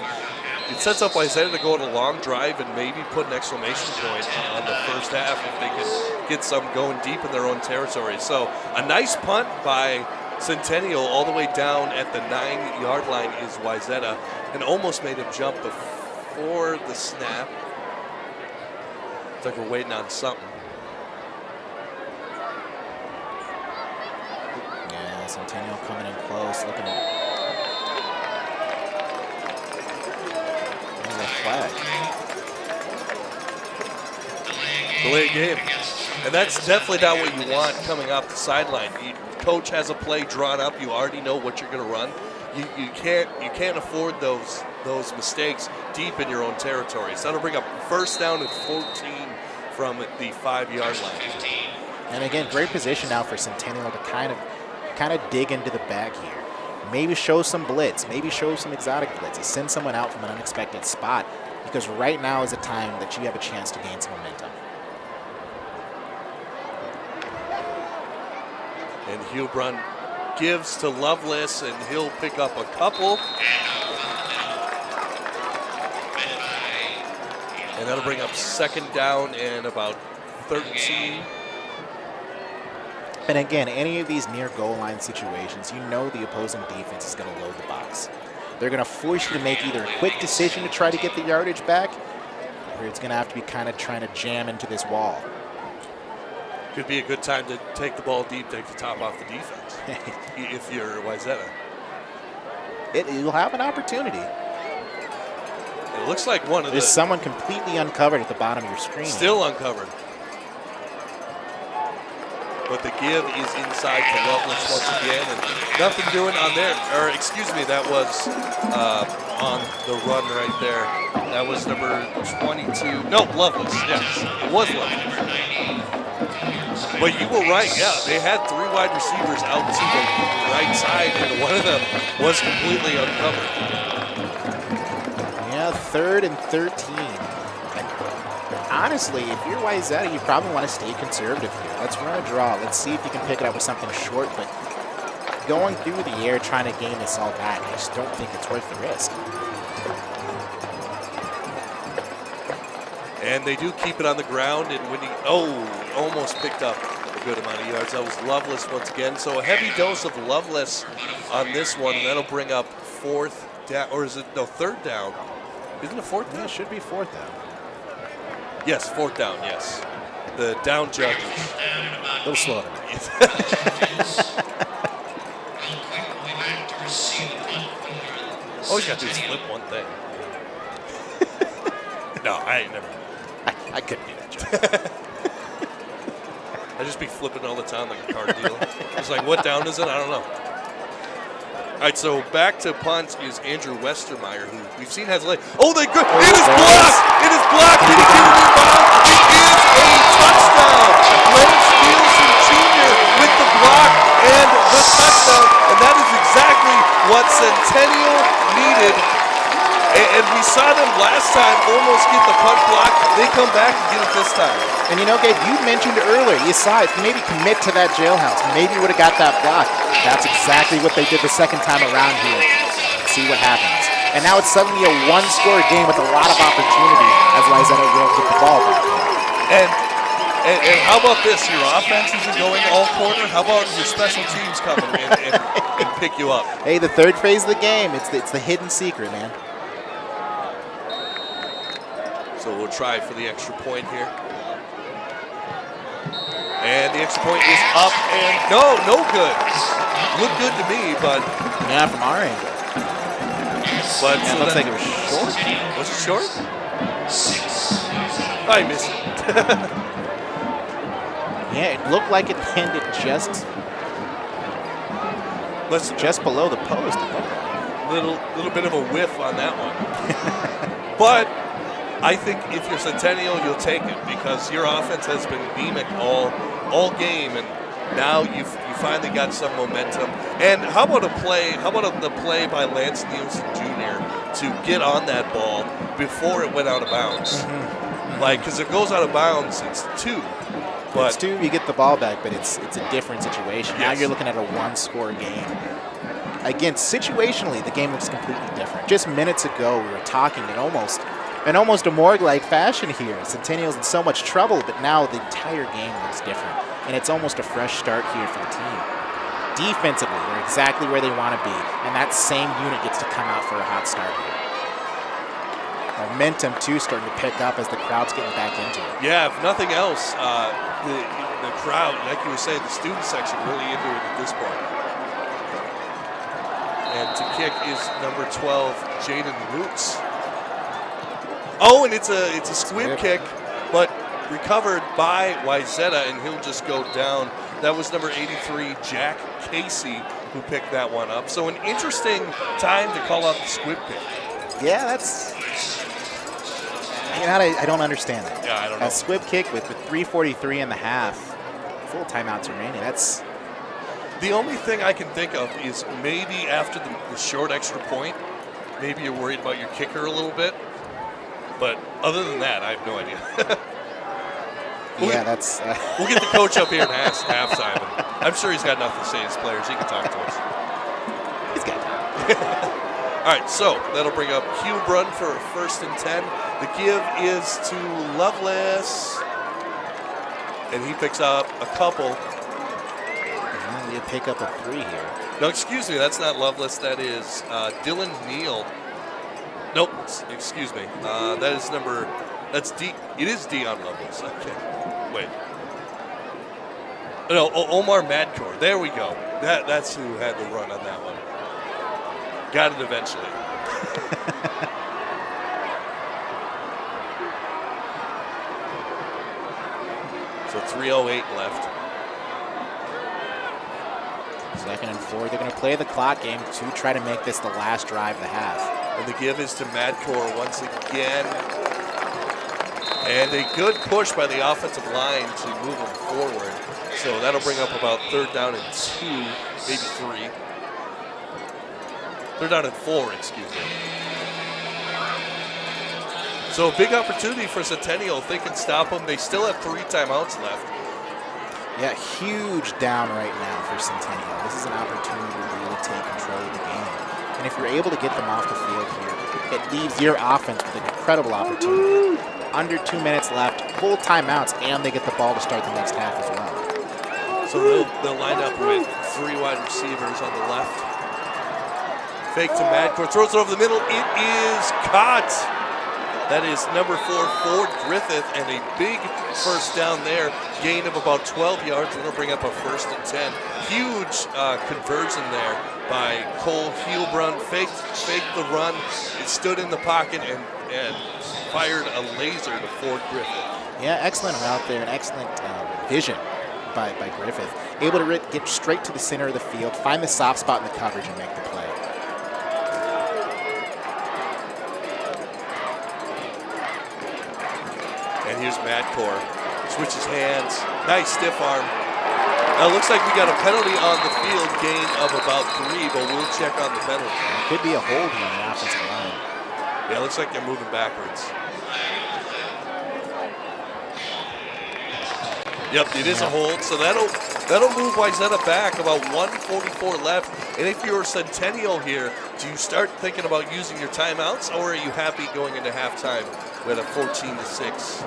It sets up Wayzata to go on a long drive and maybe put an exclamation point on the first half if they can get some going deep in their own territory. So a nice punt by Centennial all the way down at the 9-yard line is Wayzata, and almost made him jump before the snap. It's like we're waiting on something. Yeah, Centennial coming in close, looking at. There's a flag. Delayed game. And that's definitely not what you want coming off the sideline. Coach has a play drawn up. You already know what you're going to run. You can't afford those mistakes deep in your own territory. So that'll bring up 1st down and 14 from the 5-yard line. And again, great position now for Centennial to kind of dig into the bag here. Maybe show some blitz. Maybe show some exotic blitzes. Send someone out from an unexpected spot because right now is a time that you have a chance to gain some momentum. And Heilbronn gives to Lovelace, and he'll pick up a couple. And that'll bring up 2nd down and about 13. And again, any of these near goal line situations, you know the opposing defense is going to load the box. They're going to force you to make either a quick decision to try to get the yardage back, or it's going to have to be kind of trying to jam into this wall. Could be a good time to take the ball deep, take the top off the defense, if you're Wayzata. You'll have an opportunity. It looks like one of There's someone completely uncovered at the bottom of your screen. Still uncovered. But the give is inside to Lovelace once again, and nothing doing on there. Or excuse me, that was on the run right there. That was number 22. No, Lovelace. Yes, it was Lovelace. But you were right. Yeah, they had 3 wide receivers out to the right side, and one of them was completely uncovered. Yeah, 3rd and 13. Honestly, if you're Wayzata, you probably want to stay conservative here. Let's run a draw. Let's see if you can pick it up with something short. But going through the air trying to gain this all back, I just don't think it's worth the risk. And they do keep it on the ground. And when he almost picked up a good amount of yards. That was Lovelace once again. So a heavy dose of Lovelace on this one. And that'll bring up 4th down. Or is it, no, 3rd down. Isn't it 4th down? Yeah, it should be 4th down. Yes, 4th down, yes. The down judges. A little slow tonight. All you got to do is flip one thing. No, I ain't never. I couldn't do that job. I just be flipping all the time like a car dealer. It's like, what down is it? I don't know. All right, so back to punt is Andrew Westermeyer, who we've seen has late. Oh, they go. It is blocked. last time almost get the punt block. They come back and get it this time. And you know, Gabe, you mentioned earlier, you saw it, maybe commit to that jailhouse. Maybe you would have got that block. That's exactly what they did the second time around here. Let's see what happens. And now it's suddenly a one-score game with a lot of opportunity as Wayzata will get the ball back. And how about this? Your offense isn't going all quarter. How about your special teams coming in and pick you up? Hey, the third phase of the game, it's the hidden secret, man. So we'll try for the extra point here. And the extra point is up and no good. Looked good to me, but yeah, from our angle. But yeah, so it looks like it was short. Was it short? I missed it. Yeah, it looked like it landed just below the post. Little bit of a whiff on that one. But I think if you're Centennial, you'll take it because your offense has been anemic all game, and now you finally got some momentum. And how about the play by Lance Nielsen Jr. to get on that ball before it went out of bounds? Like, because it goes out of bounds, it's 2. But it's 2, you get the ball back, but it's a different situation. Yes. Now you're looking at a one-score game. Again, situationally, the game looks completely different. Just minutes ago, we were talking in almost a morgue-like fashion here. Centennial's in so much trouble, but now the entire game looks different. And it's almost a fresh start here for the team. Defensively, they're exactly where they want to be, and that same unit gets to come out for a hot start here. Momentum, too, starting to pick up as the crowd's getting back into it. Yeah, if nothing else, the crowd, like you were saying, the student section really into it at this point. And to kick is number 12, Jaden Roots. Oh, and it's a squib kick, but recovered by Wayzata, and he'll just go down. That was number 83, Jack Casey, who picked that one up. So an interesting time to call out the squib kick. Yeah, that's... I don't understand that. Yeah, I don't know. A squib kick with 3:43 in the half, full timeouts remaining. That's the only thing I can think of is maybe after the short extra point, maybe you're worried about your kicker a little bit. But other than that, I have no idea. That's... We'll get the coach up here and ask halftime. I'm sure he's got nothing to say to his players. He can talk to us. He's got it. All right, so that'll bring up Hugh Brunn for 1st and 10. The give is to Lovelace, and he picks up a couple. And you pick up a 3 here. No, excuse me, that's not Lovelace. That is Dylan Neal. Nope, excuse me. That's D. It is Dion Lovelace. Okay, wait. No, Omar Madcore. There we go. That's who had the run on that one. Got it eventually. So 3:08 left. 2nd and 4. They're going to play the clock game to try to make this the last drive of the half. And the give is to Madcore once again. And a good push by the offensive line to move them forward. So that'll bring up about 3rd down and 2, maybe 3. 3rd down and 4, excuse me. So a big opportunity for Centennial if they can stop them. They still have 3 timeouts left. Yeah, huge down right now for Centennial. This is an opportunity to really take control of the game. And if you're able to get them off the field here, it leaves your offense with an incredible opportunity. Under 2 minutes left, full timeouts, and they get the ball to start the next half as well. So they'll line up with 3 wide receivers on the left. Fake to Madcore, throws it over the middle. It is caught. That is number 4, Ford Griffith, and a big first down there. Gain of about 12 yards. We're going to bring up a 1st and 10. Huge conversion there by Cole Heilbrunn. Faked the run. It stood in the pocket and fired a laser to Ford Griffith. Yeah, excellent route there, and excellent vision by Griffith. Able to get straight to the center of the field, find the soft spot in the coverage, and make the play. And here's Madcore. Switches hands. Nice stiff arm. Now it looks like we got a penalty on the field, gain of about 3, but we'll check on the penalty. It could be a hold here on the offensive line. Yeah, it looks like they're moving backwards. Yep, it is a hold, so that'll move Wayzata back about 1:44 left. And if you're Centennial here, do you start thinking about using your timeouts, or are you happy going into halftime with a 14-6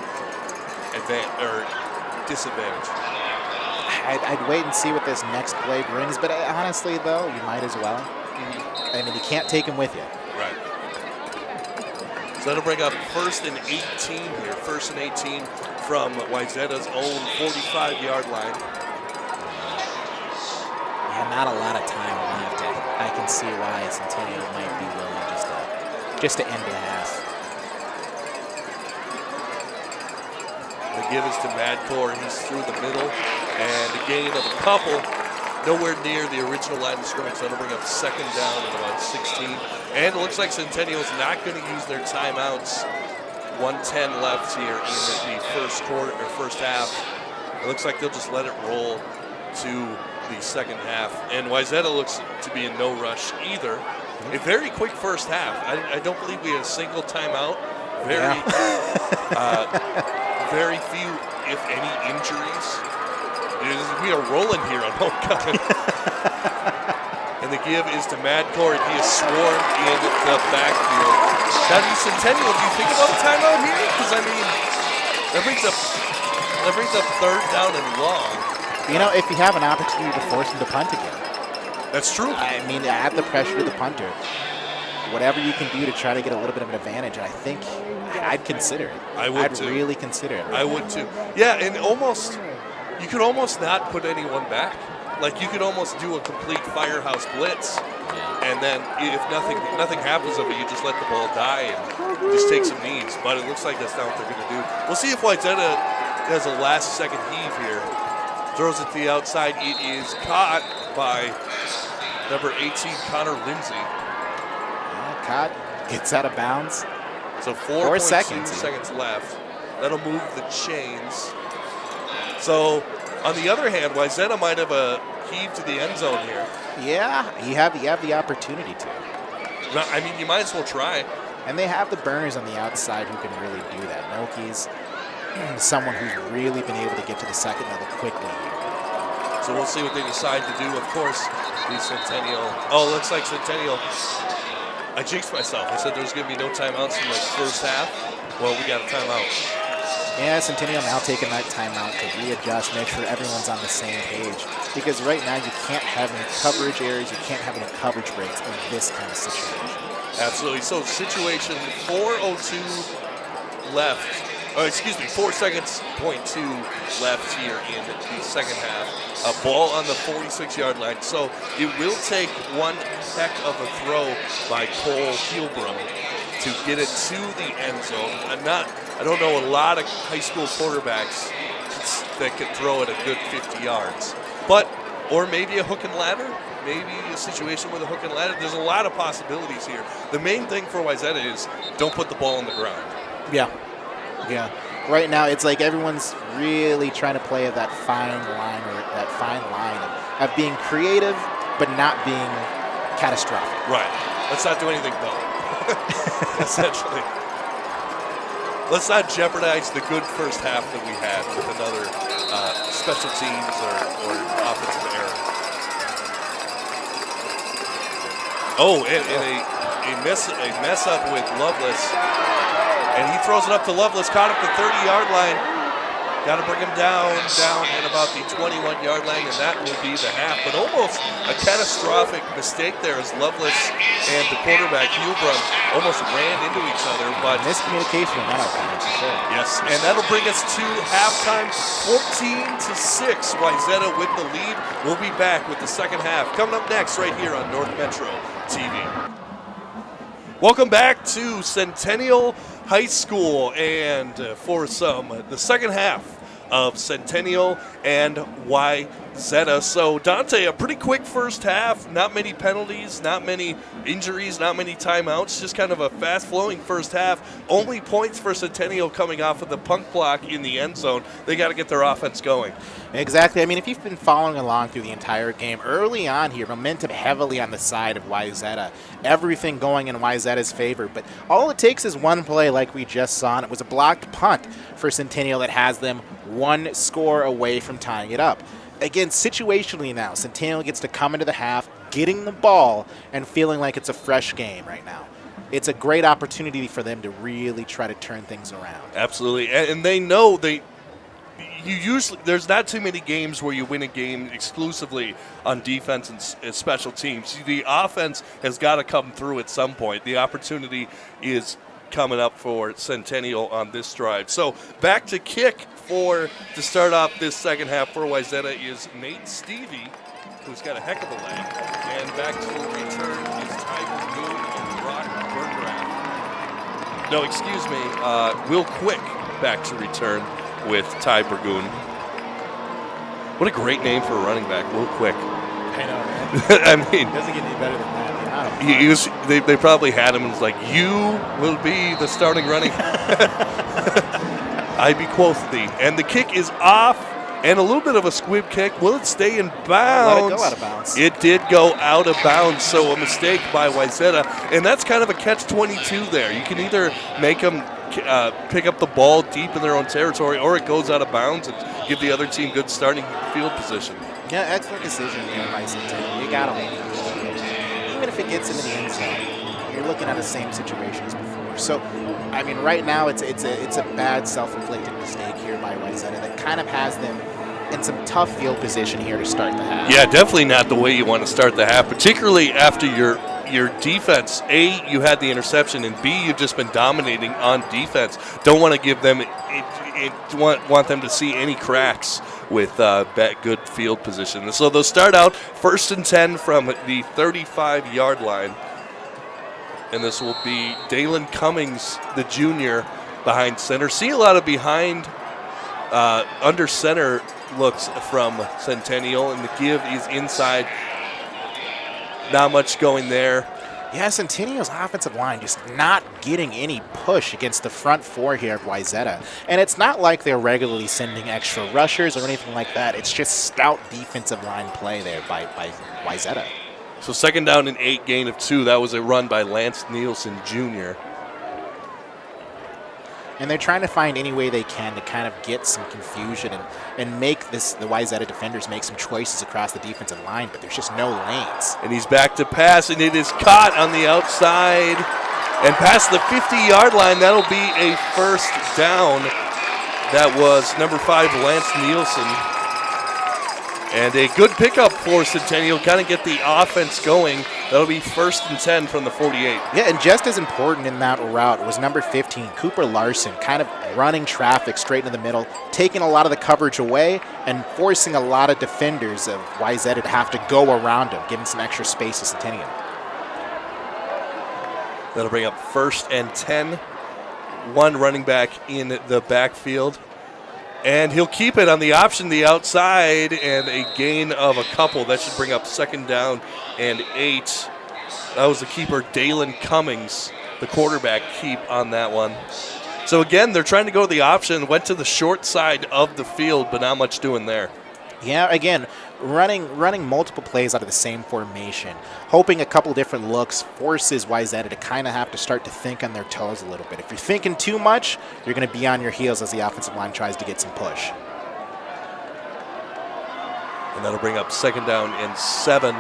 disadvantage? I'd wait and see what this next play brings, but honestly, though, you might as well. I mean, you can't take him with you. Right. So that'll bring up 1st and 18 here. 1st and 18 from Wayzata's own 45-yard line. Yeah, not a lot of time left. I can see why Centennial might be willing just to end the half. The give is to Madcore. He's through the middle, and a gain of a couple. Nowhere near the original line of scrimmage. That'll bring up 2nd down at about 16. And it looks like Centennial's not going to use their timeouts. 1:10 left here in the first quarter or first half. It looks like they'll just let it roll to the second half. And Wayzata looks to be in no rush either. A very quick first half. I don't believe we had a single timeout. Very few, if any, injuries. We are rolling here on homecoming. And the give is to Madcore, and he is swarmed in the backfield. Now, do Centennial, do you think about a timeout here? Because, I mean, that brings up 3rd down and long. You know, if you have an opportunity to force him to punt again. That's true. I mean, add the pressure to the punter. Whatever you can do to try to get a little bit of an advantage, I think I'd consider it. I'd really consider it. I would too. Yeah, and you could almost not put anyone back. Like, you could almost do a complete firehouse blitz, and then if nothing happens of it, you just let the ball die and just take some knees. But it looks like that's not what they're going to do. We'll see if Wayzata has a last-second heave here. Throws it to the outside. It is caught by number 18, Connor Lindsay. Caught, gets out of bounds. So 4 seconds left. That'll move the chains. So, on the other hand, Wayzata might have a heave to the end zone here. Yeah, you have the opportunity to. I mean, you might as well try. And they have the burners on the outside who can really do that. Milky's someone who's really been able to get to the second level quickly here. So we'll see what they decide to do. Of course, the Centennial. Oh, looks like Centennial. I jinxed myself. I said there's going to be no timeouts in the first half. Well, we got a timeout. Yeah, Centennial now taking that timeout to readjust, make sure everyone's on the same page. Because right now you can't have any coverage errors, you can't have any coverage breaks in this kind of situation. Absolutely. So situation 4:02 left. Oh, excuse me, 4 seconds, .2 left here in the second half. A ball on the 46-yard line. So it will take one heck of a throw by Cole Heilbrum to get it to the end zone. I don't know a lot of high school quarterbacks that can throw it a good 50 yards. Or maybe a hook and ladder. Maybe a situation with a hook and ladder. There's a lot of possibilities here. The main thing for Wayzata is don't put the ball on the ground. Yeah. Right now, it's like everyone's really trying to play that fine line of being creative, but not being catastrophic. Right. Let's not do anything dumb. Essentially. Let's not jeopardize the good first half that we had with another special teams or offensive error. Oh, and a mess up with Lovelace. And he throws it up to Lovelace, caught at the 30-yard line. Got to bring him down at about the 21-yard line, and that will be the half. But almost a catastrophic mistake there as Lovelace and the quarterback, Heilbrum, almost ran into each other. But miscommunication on that offense, for sure. Yes, and that'll bring us to halftime, 14-6. Wayzata with the lead. We'll be back with the second half coming up next right here on North Metro TV. Welcome back to Centennial High School, and for the second half of Centennial and Wayzata. So, Dante, a pretty quick first half. Not many penalties, not many injuries, not many timeouts. Just kind of a fast-flowing first half. Only points for Centennial coming off of the punt block in the end zone. They got to get their offense going. Exactly. I mean, if you've been following along through the entire game, early on here, momentum heavily on the side of Wayzata. Everything going in Wayzata's favor. But all it takes is one play like we just saw, and it was a blocked punt for Centennial that has them one score away from tying it up. Again, situationally now, Centennial gets to come into the half, getting the ball, and feeling like it's a fresh game right now. It's a great opportunity for them to really try to turn things around. Absolutely. And they know there's not too many games where you win a game exclusively on defense and special teams. The offense has got to come through at some point. The opportunity is coming up for Centennial on this drive. So back to kick to start off this second half for Wayzata is Nate Stevie, who's got a heck of a leg. And back to return is Tiger Moon and Brock Burgraff. No, excuse me, Will Quick back to return with Ty Burgoon. What a great name for a running back, Will Quick. I know, man. I mean, It doesn't get any better than that. they probably had him and was like, you will be the starting running. I bequoth thee. And the kick is off, and a little bit of a squib kick. Will it stay in bounds? Let it go out of bounds. It did go out of bounds, so a mistake by Wayzata. And that's kind of a catch-22 there. You can either make them pick up the ball deep in their own territory, or it goes out of bounds and give the other team good starting field position. Yeah, excellent decision there by Centennial. You got to make it. Even if it gets into the end zone, you're looking at the same situation as before. So, I mean, right now it's a bad self-inflicted mistake here by Wayzata that kind of has them in some tough field position here to start the half. Yeah, definitely not the way you want to start the half, particularly after your defense. A, you had the interception, and B, you've just been dominating on defense. Don't want to give them want them to see any cracks with good field position. So they'll start out 1st and 10 from the 35-yard line. And this will be Dalen Cummings, the junior, behind center. See a lot of behind under center looks from Centennial, and the give is inside. Not much going there. Yeah, Centennial's offensive line just not getting any push against the front four here of Wayzata. And it's not like they're regularly sending extra rushers or anything like that. It's just stout defensive line play there by Wayzata. So 2nd down and 8, gain of 2. That was a run by Lance Nielsen Jr. And they're trying to find any way they can to kind of get some confusion and make the Wayzata defenders make some choices across the defensive line, but there's just no lanes. And he's back to pass, and it is caught on the outside. And past the 50-yard line, that'll be a 1st down. That was number 5, Lance Nielsen. And a good pickup for Centennial, kind of get the offense going. That'll be 1st and 10 from the 48. Yeah, and just as important in that route was number 15, Cooper Larson, kind of running traffic straight in the middle, taking a lot of the coverage away and forcing a lot of defenders of Wayzata to have to go around him, giving some extra space to Centennial. That'll bring up 1st and 10. One running back in the backfield. And he'll keep it on the option, the outside, and a gain of a couple. That should bring up 2nd down and 8. That was the keeper, Dalen Cummings, the quarterback, keep on that one. So again, they're trying to go to the option, went to the short side of the field, but not much doing there. Yeah, again, running multiple plays out of the same formation, hoping a couple different looks forces Wayzata to kind of have to start to think on their toes a little bit. If you're thinking too much, you're going to be on your heels as the offensive line tries to get some push. And that'll bring up 2nd down and 7.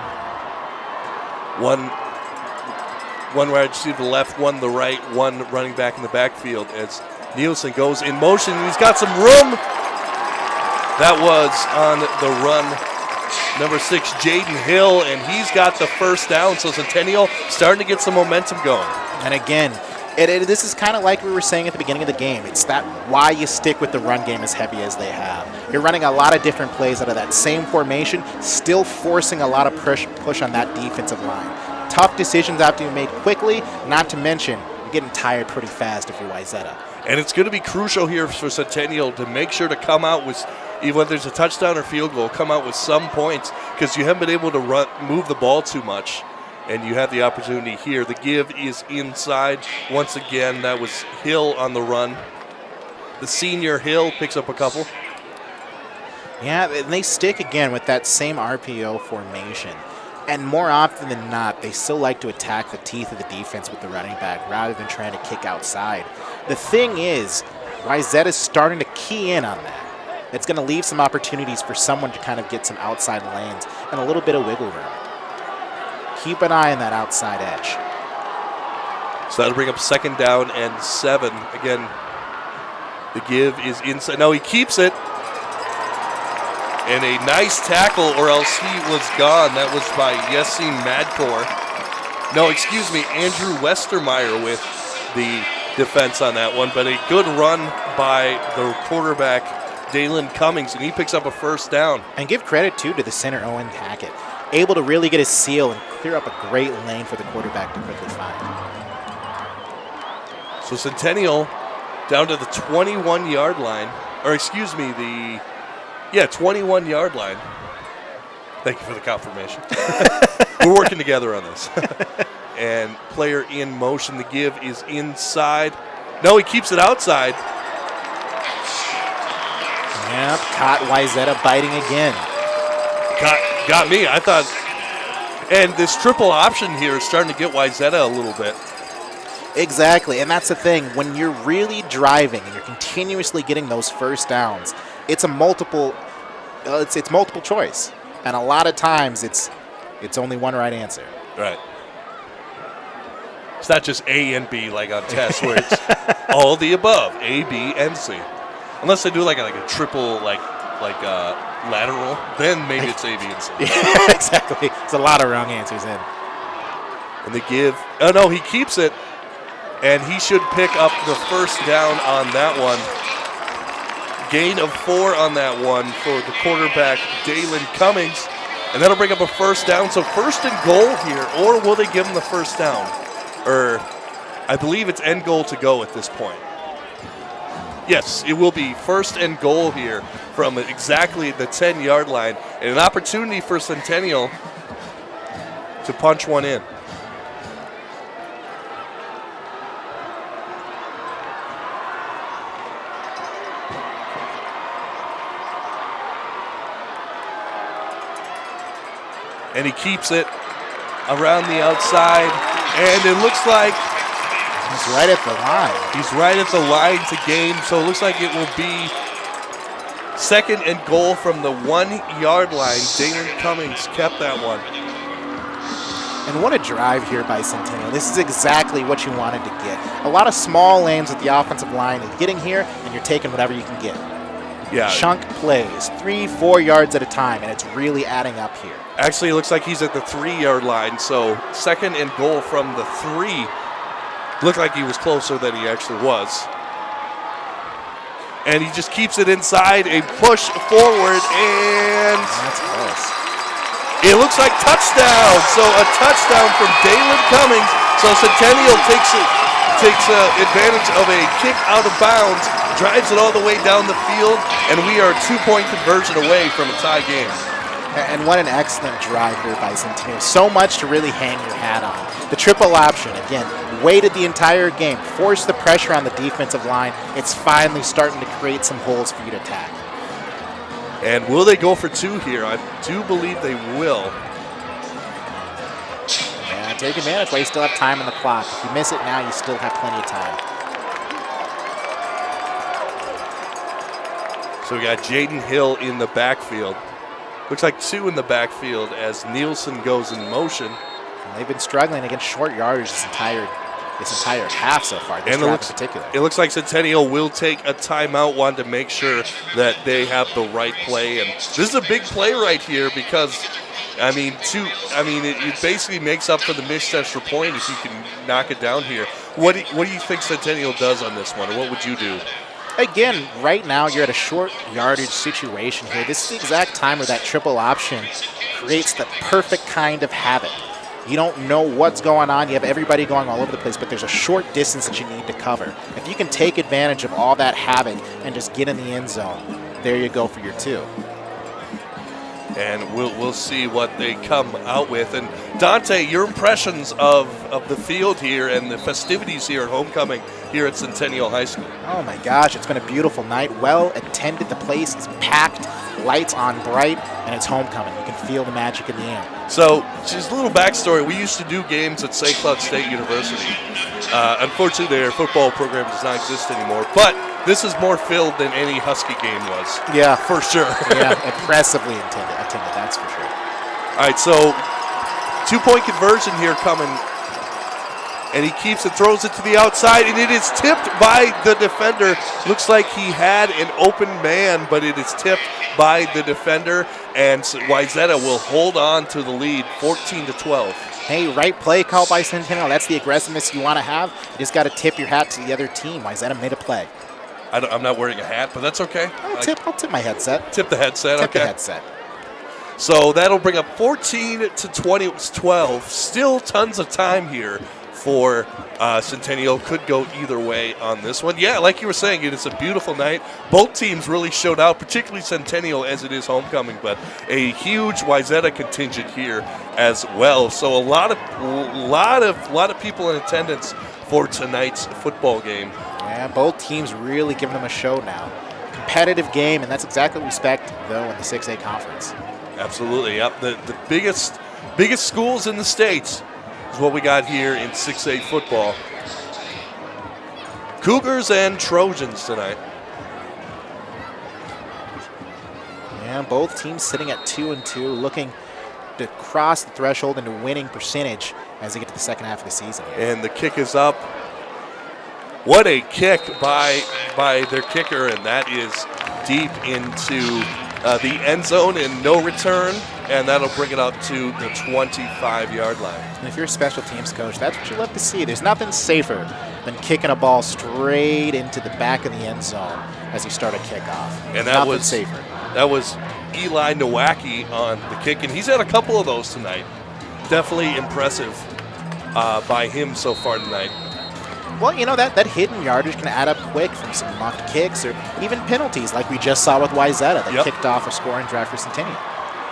One wide receiver to the left, one to the right, one running back in the backfield as Nielsen goes in motion. He's got some room. That was on the run, number 6, Jaden Hill, and he's got the 1st down. So Centennial starting to get some momentum going. And again, this is kind of like we were saying at the beginning of the game. It's that why you stick with the run game as heavy as they have. You're running a lot of different plays out of that same formation, still forcing a lot of push on that defensive line. Tough decisions have to be made quickly, not to mention you're getting tired pretty fast if you're Wayzata. And it's going to be crucial here for Centennial to make sure to come out with, whether there's a touchdown or field goal, come out with some points, because you haven't been able to move the ball too much. And you have the opportunity here. The give is inside. Once again, that was Hill on the run. The senior Hill picks up a couple. Yeah, and they stick again with that same RPO formation. And more often than not, they still like to attack the teeth of the defense with the running back rather than trying to kick outside. The thing is, Wayzata is starting to key in on that. It's going to leave some opportunities for someone to kind of get some outside lanes and a little bit of wiggle room. Keep an eye on that outside edge. So that'll bring up 2nd down and 7. Again, the give is inside. No, he keeps it. And a nice tackle, or else he was gone. That was by Yessim Madkor. No, excuse me, Andrew Westermeyer with the defense on that one. But a good run by the quarterback, Dalen Cummings, and he picks up a 1st down. And give credit, too, to the center, Owen Hackett. Able to really get his seal and clear up a great lane for the quarterback to quickly find. So Centennial down to the 21-yard line. Or excuse me, the 21-yard line. Thank you for the confirmation. We're working together on this. And player in motion. The give is inside. No, he keeps it outside. Yep, caught Wayzata biting again. Got me. I thought. And this triple option here is starting to get Wayzata a little bit. Exactly, and that's the thing. When you're really driving and you're continuously getting those 1st downs, it's multiple choice, and a lot of times it's only one right answer. Right. It's not just A and B like on tests where it's all the above, A, B, and C. Unless they do like a triple lateral, then maybe it's A, B, and C. Yeah, exactly. There's a lot of wrong answers in. And the give. Oh no, he keeps it, and he should pick up the 1st down on that one. Gain of 4 on that one for the quarterback, Dalen Cummings. And that'll bring up a 1st down. So 1st and goal here, or will they give him the 1st down? Or I believe it's end goal to go at this point. Yes, it will be 1st and goal here from exactly the 10-yard line. And an opportunity for Centennial to punch one in. And he keeps it around the outside. And it looks like he's right at the line. He's right at the line to gain. So it looks like it will be 2nd and goal from the 1-yard line. Dalen Cummings kept that one. And what a drive here by Centennial. This is exactly what you wanted to get. A lot of small lanes with the offensive line. You're getting here, and you're taking whatever you can get. Yeah. Chunk plays, 3-4 yards at a time, and it's really adding up here. Actually, it looks like he's at the 3-yard line, so 2nd and goal from the 3. Looked like he was closer than he actually was. And he just keeps it inside, a push forward, and that's close. It looks like touchdown. So a touchdown from Dalen Cummings. So Centennial takes advantage of a kick out of bounds, drives it all the way down the field, and we are a 2-point conversion away from a tie game. And what an excellent drive here by Centennial. So much to really hang your hat on. The triple option, again, waited the entire game, forced the pressure on the defensive line. It's finally starting to create some holes for you to attack. And will they go for 2 here? I do believe they will. Yeah, take advantage while you still have time on the clock. If you miss it now, you still have plenty of time. So we got Jaden Hill in the backfield. Looks like 2 in the backfield as Nielsen goes in motion. And they've been struggling against short yardage this entire half so far, this drive in particular. It looks like Centennial will take a timeout, one to make sure that they have the right play. And this is a big play right here because, it basically makes up for the missed extra point if you can knock it down here. What do you think Centennial does on this one, or what would you do? Again, right now you're at a short yardage situation here. This is the exact time where that triple option creates the perfect kind of havoc. You don't know what's going on. You have everybody going all over the place, but there's a short distance that you need to cover. If you can take advantage of all that havoc and just get in the end zone, there you go for your 2. And we'll see what they come out with. And Dante, your impressions of the field here and the festivities here at homecoming here at Centennial High School? Oh my gosh, it's been a beautiful night. Well attended. The place is packed, lights on bright, and it's homecoming. You can feel the magic in the air. So, just a little backstory. We used to do games at St. Cloud State University. Unfortunately, their football program does not exist anymore, but this is more filled than any Husky game was. Yeah. For sure. Yeah, impressively attended, that's for sure. All right, so 2-point conversion here coming. And he keeps it, throws it to the outside, and it is tipped by the defender. Looks like he had an open man, but it is tipped by the defender, and Wayzata will hold on to the lead, 14-12. Hey, right play called by Centennial. That's the aggressiveness you want to have. You just got to tip your hat to the other team. Wayzata made a play. I'm not wearing a hat, but that's okay. I'll tip my headset. Tip the headset, Tip okay. the headset. So that'll bring up 14-20. It was 12. Still tons of time here for Centennial. Could go either way on this one. Yeah, like you were saying, it is a beautiful night. Both teams really showed out, particularly Centennial as it is homecoming, but a huge Wayzata contingent here as well. So a lot of people in attendance for tonight's football game. Yeah, both teams really giving them a show now. Competitive game, and that's exactly what we expect, though, in the 6A conference. Absolutely, yep. The biggest schools in the States is what we got here in 6A football. Cougars and Trojans tonight. Yeah, both teams sitting at 2-2, looking to cross the threshold into winning percentage as they get to the second half of the season. And the kick is up. What a kick by their kicker, and that is deep into the end zone and no return, and that'll bring it up to the 25-yard line. And if you're a special teams coach, that's what you love to see. There's nothing safer than kicking a ball straight into the back of the end zone as you start a kickoff. And that was safer. That was Eli Nowacki on the kick, and he's had a couple of those tonight. Definitely impressive by him so far tonight. Well, you know, that hidden yardage can add up quick from some muffed kicks or even penalties like we just saw with Wayzata that kicked off a scoring drive for Centennial.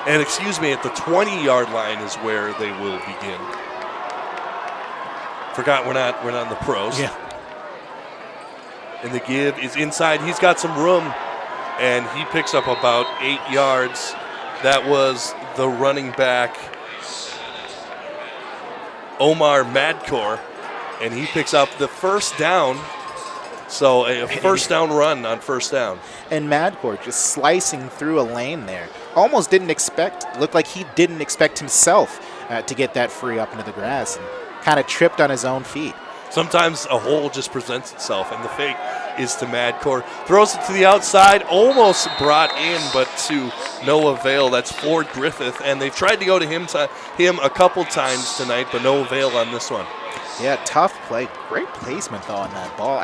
And excuse me, at the 20-yard line is where they will begin. Forgot we're not in the pros. Yeah. And the give is inside. He's got some room, and he picks up about 8 yards. That was the running back, Omar Madcore, and he picks up the first down. So a first down run on first down. And Madcore just slicing through a lane there. Almost looked like he didn't expect himself to get that free up into the grass and kind of tripped on his own feet. Sometimes a hole just presents itself, and the fake is to Madcore. Throws it to the outside, almost brought in, but to no avail. That's Ford Griffith, and they've tried to go to him a couple times tonight, but no avail on this one. Yeah, tough play. Great placement, though, on that ball.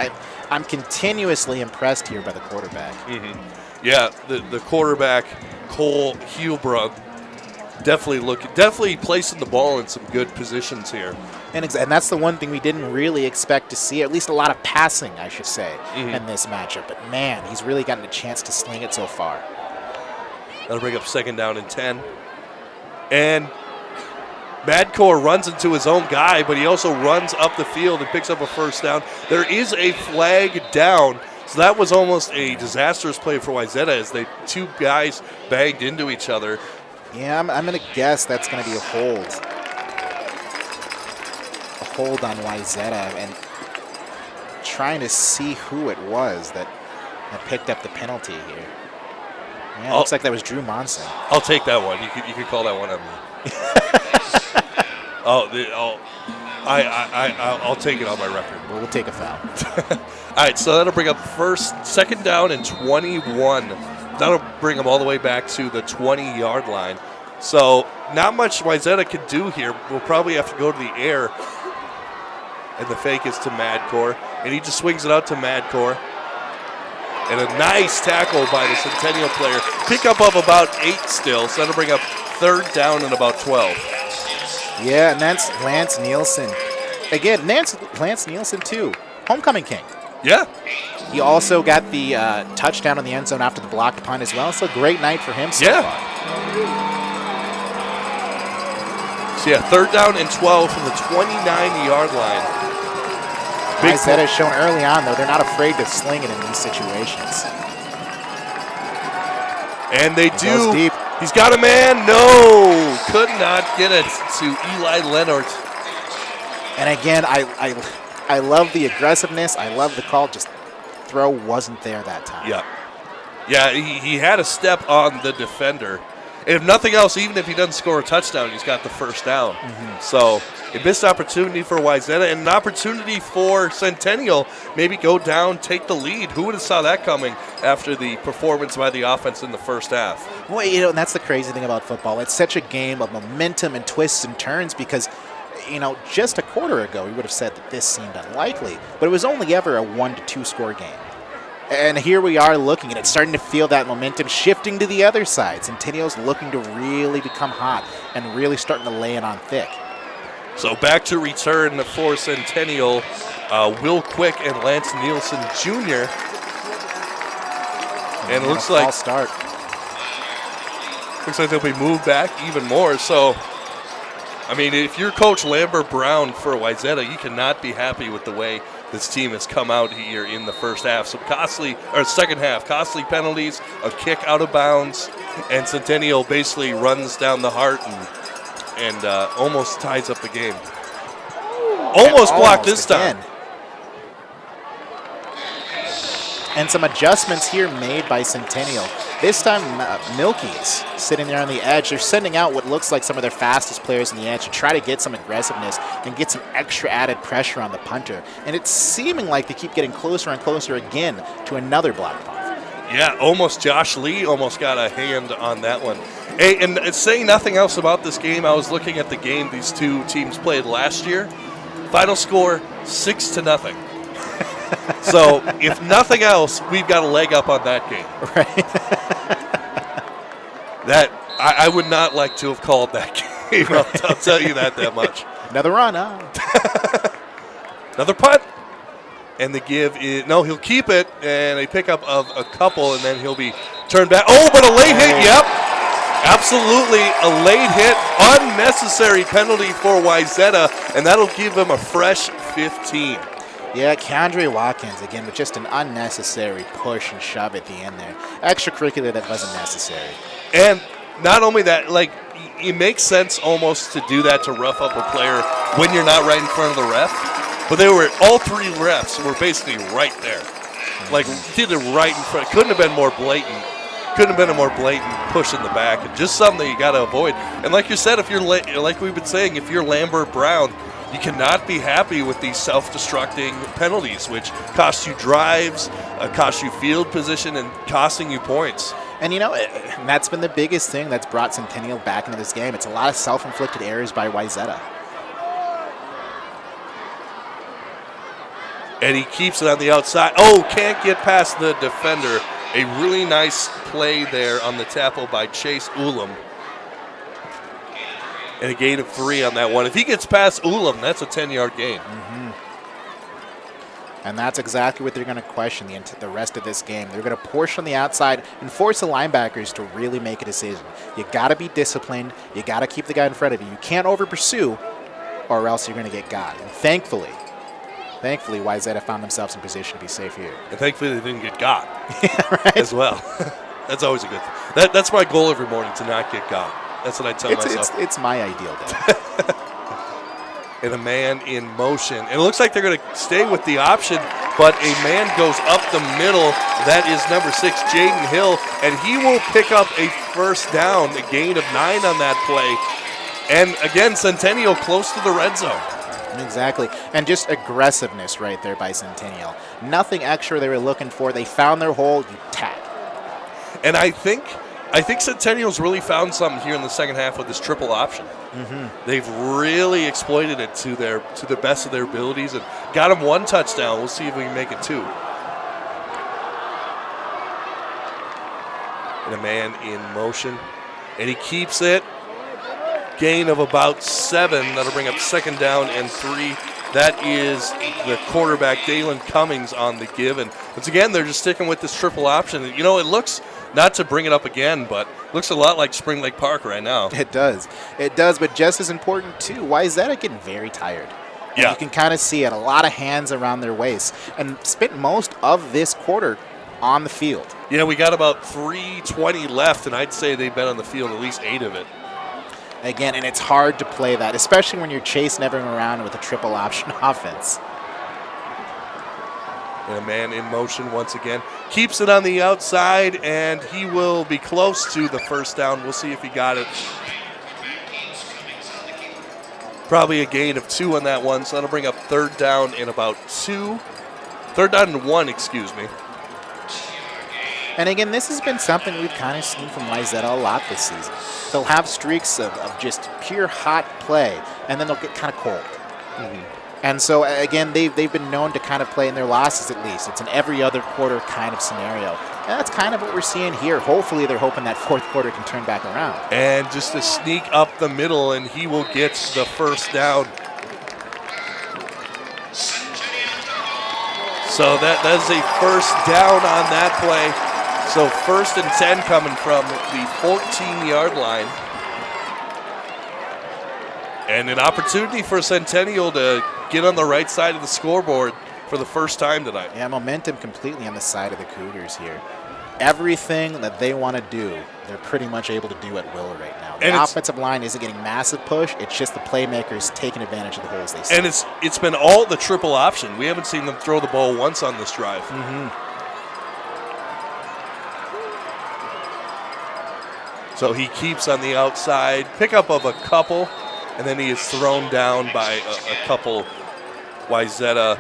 I'm continuously impressed here by the quarterback. Mm-hmm. Yeah, the quarterback, Cole Hubra, definitely placing the ball in some good positions here. And that's the one thing we didn't really expect to see, at least a lot of passing, I should say, in this matchup. But, man, he's really gotten a chance to sling it so far. That'll bring up second down and 10. And Madcore runs into his own guy, but he also runs up the field and picks up a first down. There is a flag down, so that was almost a disastrous play for Wayzata as two guys banged into each other. Yeah, I'm going to guess that's going to be a hold. A hold on Wayzata, and trying to see who it was that picked up the penalty here. Yeah, looks like that was Drew Monson. I'll take that one. You could call that one on me. I'll take it on my record. We'll take a foul. All right, so that'll bring up second down and 21. That'll bring them all the way back to the 20-yard line. So not much Wayzata can do here. We'll probably have to go to the air. And the fake is to Madcore. And he just swings it out to Madcore. And a nice tackle by the Centennial player. Pickup of about 8 still, so that'll bring up third down and about 12. Yeah, and that's Lance Nielsen. Again, Lance Nielsen, too. Homecoming king. Yeah. He also got the touchdown in the end zone after the blocked punt as well. So great night for him so far. So, yeah, 3rd down and 12 from the 29-yard line. Wayzata has shown early on, though, they're not afraid to sling it in these situations. And they do. Deep. He's got a man. No. Could not get it to Eli Leonard. And again, I love the aggressiveness. I love the call. Just throw wasn't there that time. Yeah. Yeah, he had a step on the defender. And if nothing else, even if he doesn't score a touchdown, he's got the 1st down. So a missed opportunity for Wayzata and an opportunity for Centennial. Maybe go down, take the lead. Who would have saw that coming after the performance by the offense in the 1st half? Well, and that's the crazy thing about football. It's such a game of momentum and twists and turns because, just a quarter ago, we would have said that this seemed unlikely. But it was only ever a 1 to 2 score game. And here we are looking, and it's starting to feel that momentum shifting to the other side. Centennial's looking to really become hot and really starting to lay it on thick. So back to return for Centennial, Will Quick and Lance Nielsen Jr. And it looks like they'll be moved back even more. So, I mean, if you're Coach Lambert Brown for Wayzata, you cannot be happy with the way this team has come out here in the 1st half. Some second half, costly penalties, a kick out of bounds, and Centennial basically runs down the heart and almost ties up the game. Almost blocked this time. And some adjustments here made by Centennial. This time, Milky's sitting there on the edge. They're sending out what looks like some of their fastest players on the edge to try to get some aggressiveness and get some extra added pressure on the punter. And it's seeming like they keep getting closer and closer again to another block punt. Yeah, almost Josh Lee almost got a hand on that one. Hey, and saying nothing else about this game, I was looking at the game these two teams played last year. Final score, 6-0. So, if nothing else, we've got a leg up on that game. Right. That I would not like to have called that game. I'll tell you that much. Another run, huh? Another punt. And the give is, no, he'll keep it, and a pickup of a couple, and then he'll be turned back. Oh, but a late hit, yep. Absolutely a late hit. Unnecessary penalty for Wayzata, and that'll give him a fresh 15. Yeah, Keandre Watkins, again, with just an unnecessary push and shove at the end there. Extracurricular that wasn't necessary. And not only that, like, it makes sense almost to do that to rough up a player when you're not right in front of the ref. But all 3 refs were basically right there. Like, did it right in front. Couldn't have been more blatant. Couldn't have been a more blatant push in the back. Just something that you got to avoid. And like you said, if you're like we've been saying, if you're Lambert Brown, you cannot be happy with these self-destructing penalties, which cost you drives, cost you field position, and costing you points. And that's been the biggest thing that's brought Centennial back into this game. It's a lot of self-inflicted errors by Wayzata. And he keeps it on the outside. Oh, can't get past the defender. A really nice play there on the tackle by Chase Ulam. And a gain of 3 on that one. If he gets past Ulam, that's a 10-yard gain. And that's exactly what they're going to question the rest of this game. They're going to push on the outside and force the linebackers to really make a decision. You got to be disciplined. You got to keep the guy in front of you. You can't over-pursue, or else you're going to get got. And thankfully, Wayzata found themselves in position to be safe here. And thankfully, they didn't get got right? as well. That's always a good thing. That's my goal every morning, to not get got. That's what I tell myself. It's my ideal day. And a man in motion. And it looks like they're going to stay with the option, but a man goes up the middle. That is number 6, Jaden Hill, and he will pick up a 1st down, a gain of 9 on that play. And again, Centennial close to the red zone. Exactly. And just aggressiveness right there by Centennial. Nothing extra they were looking for. They found their hole, you tap. And I think Centennial's really found something here in the second half with this triple option. They've really exploited it to the best of their abilities and got them 1 touchdown. We'll see if we can make it 2. And a man in motion, and he keeps it. gain of about 7. That'll bring up second down and 3. That is the quarterback, Dalen Cummings, on the give. And once again, they're just sticking with this triple option. You know, it looks, not to bring it up again, but looks a lot like Spring Lake Park right now. It does. It does, but just as important, too, Wayzata getting very tired. And yeah. You can kind of see it, a lot of hands around their waist, and spent most of this quarter on the field. Yeah, we got about 3:20 left, and I'd say they've been on the field at least 8 of it. Again, and it's hard to play that, especially when you're chasing everyone around with a triple option offense. And a man in motion once again. Keeps it on the outside, and he will be close to the first down. We'll see if he got it. Probably a gain of 2 on that one, so that'll bring up third down and about 2. Third down and 1, excuse me. And again, this has been something we've kind of seen from Wayzata a lot this season. They'll have streaks of just pure hot play, and then they'll get kind of cold. Mm-hmm. And so, again, they've been known to kind of play in their losses at least. It's an every other quarter kind of scenario. And that's kind of what we're seeing here. Hopefully, they're hoping that fourth quarter can turn back around. And just a sneak up the middle, and he will get the first down. So that's a first down on that play. So 1st and 10 coming from the 14-yard line. And an opportunity for Centennial to get on the right side of the scoreboard for the first time tonight. Yeah, momentum completely on the side of the Cougars here. Everything that they want to do, they're pretty much able to do at will right now. The offensive line isn't getting massive push. It's just the playmakers taking advantage of the holes they see. And it's been all the triple option. We haven't seen them throw the ball once on this drive. Mm-hmm. So he keeps on the outside, pickup of a couple, and then he is thrown down by a couple Wayzata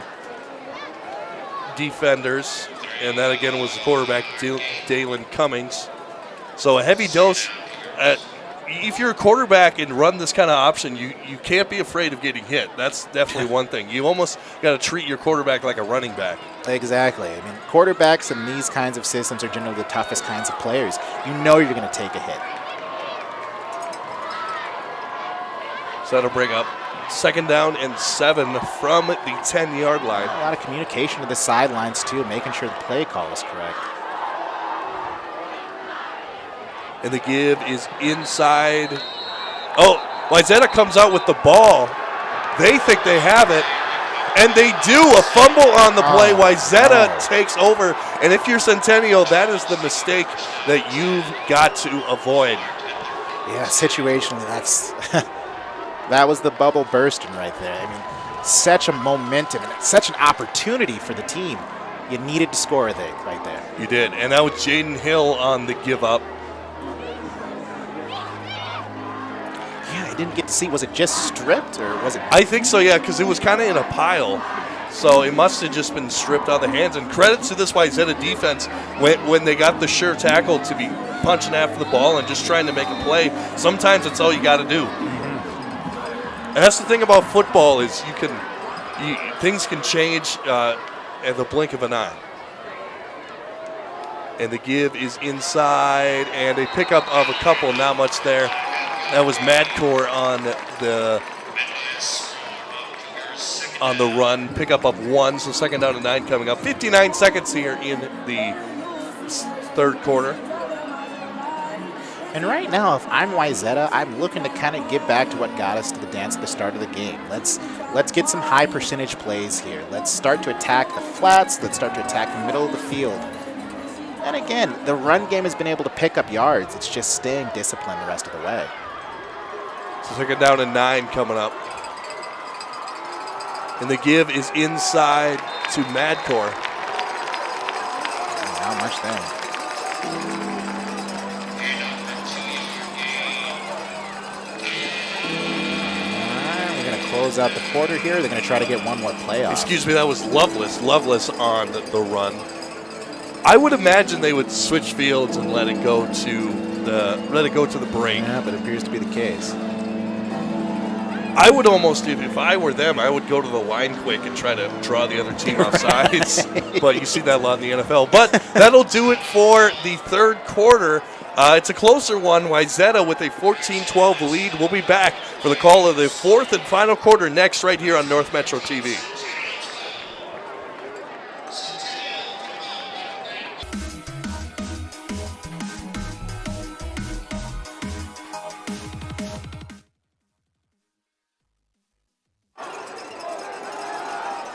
defenders. And that, again, was the quarterback, Dalen Cummings. So a heavy dose. If you're a quarterback and run this kind of option, you can't be afraid of getting hit. That's definitely one thing. You almost got to treat your quarterback like a running back. Exactly. I mean, quarterbacks in these kinds of systems are generally the toughest kinds of players. You know you're going to take a hit. So that'll bring up second down and 7 from the 10-yard line. A lot of communication to the sidelines, too, making sure the play call is correct. And the give is inside. Oh, Wayzata comes out with the ball. They think they have it, and they do. A fumble on the play. Wayzata takes over, and if you're Centennial, that is the mistake that you've got to avoid. Yeah, situationally, that was the bubble bursting right there. I mean, such a momentum and such an opportunity for the team. You needed to score, I think, right there. You did, and that was Jaden Hill on the give up. Yeah, I didn't get to see. Was it just stripped or was it? I think so, yeah, because it was kind of in a pile. So it must have just been stripped out of the hands. And credit to this Wayzata defense when they got the sure tackle to be punching after the ball and just trying to make a play. Sometimes that's all you got to do. Mm-hmm. And that's the thing about football is things can change at the blink of an eye. And the give is inside, and a pickup of a couple, not much there. That was Madcore on the run, pickup of 1, so second down and 9 coming up. 59 seconds here in the third quarter. And right now, if I'm Wayzata, I'm looking to kind of get back to what got us to the dance at the start of the game. Let's get some high percentage plays here. Let's start to attack the flats. Let's start to attack the middle of the field. And again, the run game has been able to pick up yards. It's just staying disciplined the rest of the way. So second down and 9 coming up. And the give is inside to Madcore. Not much there. Close out the quarter here. They're going to try to get one more play off. Excuse me, that was Loveless on the run. I would imagine they would switch fields and let it go to the break. Yeah, but it appears to be the case. I would almost, if I were them, I would go to the line quick and try to draw the other team off sides. But you see that a lot in the NFL. But that'll do it for the third quarter. It's a closer one. Wayzata with a 14-12 lead. We'll be back for the call of the fourth and final quarter next right here on North Metro TV.